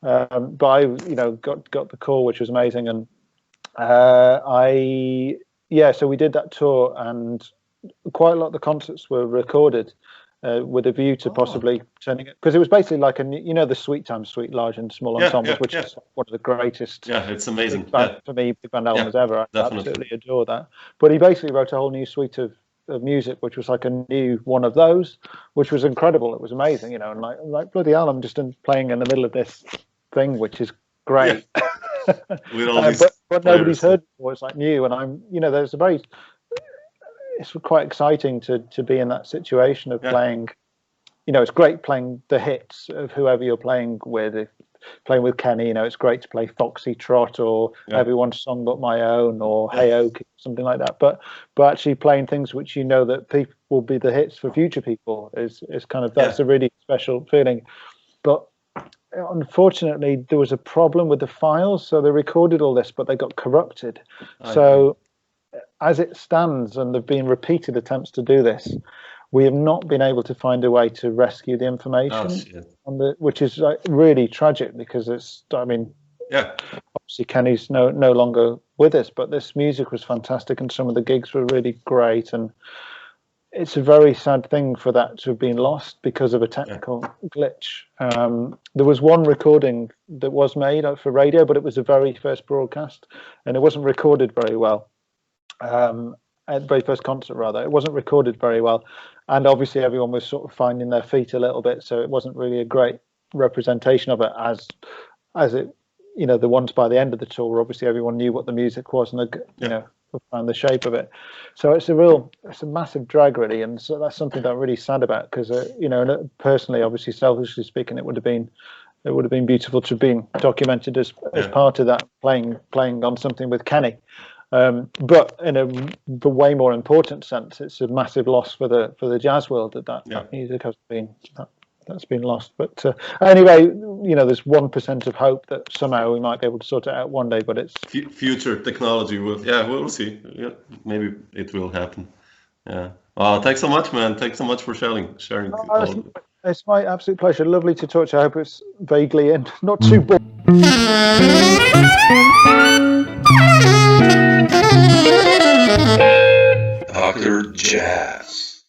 I, got the call, which was amazing. And so we did that tour, and quite a lot of the concerts were recorded with a view to possibly turning it, because it was basically like the Sweet Time Suite, large and small ensembles, which is one of the greatest. Yeah, it's amazing. For me, big band albums ever. I definitely. absolutely adore that. But he basically wrote a whole new suite of music, which was like a new one of those, which was incredible. It was amazing, and like bloody hell, I'm just playing in the middle of this thing, which is great. With all these but nobody's heard it before. It's like new, and it's quite exciting to be in that situation of playing. It's great playing the hits of whoever you're playing with. If playing with Kenny, it's great to play Foxy Trot or Everyone's Song But My Own or Hey Oak, something like that. But actually playing things which that people will be the hits for future people is kind of, that's a really special feeling. But unfortunately, there was a problem with the files, so they recorded all this, but they got corrupted. So as it stands, and there've been repeated attempts to do this, we have not been able to find a way to rescue the information, which is really tragic, because obviously Kenny's no longer with us, but this music was fantastic, and some of the gigs were really great, and it's a very sad thing for that to have been lost because of a technical glitch. There was one recording that was made for radio, but it was the very first broadcast, and it wasn't recorded very well. At the very first concert, rather, it wasn't recorded very well, and obviously everyone was sort of finding their feet a little bit, so it wasn't really a great representation of it as it. The ones by the end of the tour, obviously everyone knew what the music was, and found the shape of it. So it's a massive drag, really, and so that's something that I'm really sad about, because personally, obviously, selfishly speaking, it would have been beautiful to have been documented as part of that, playing on something with Kenny. But in the way more important sense, it's a massive loss for the jazz world that music has been that's been lost. But anyway, there's 1% of hope that somehow we might be able to sort it out one day. But it's future technology will. We'll see. Yeah, maybe it will happen. Yeah. Thanks so much, man. Thanks so much for sharing. It's my absolute pleasure. Lovely to talk to you. I hope it's vaguely and not too boring. Dr. Jazz.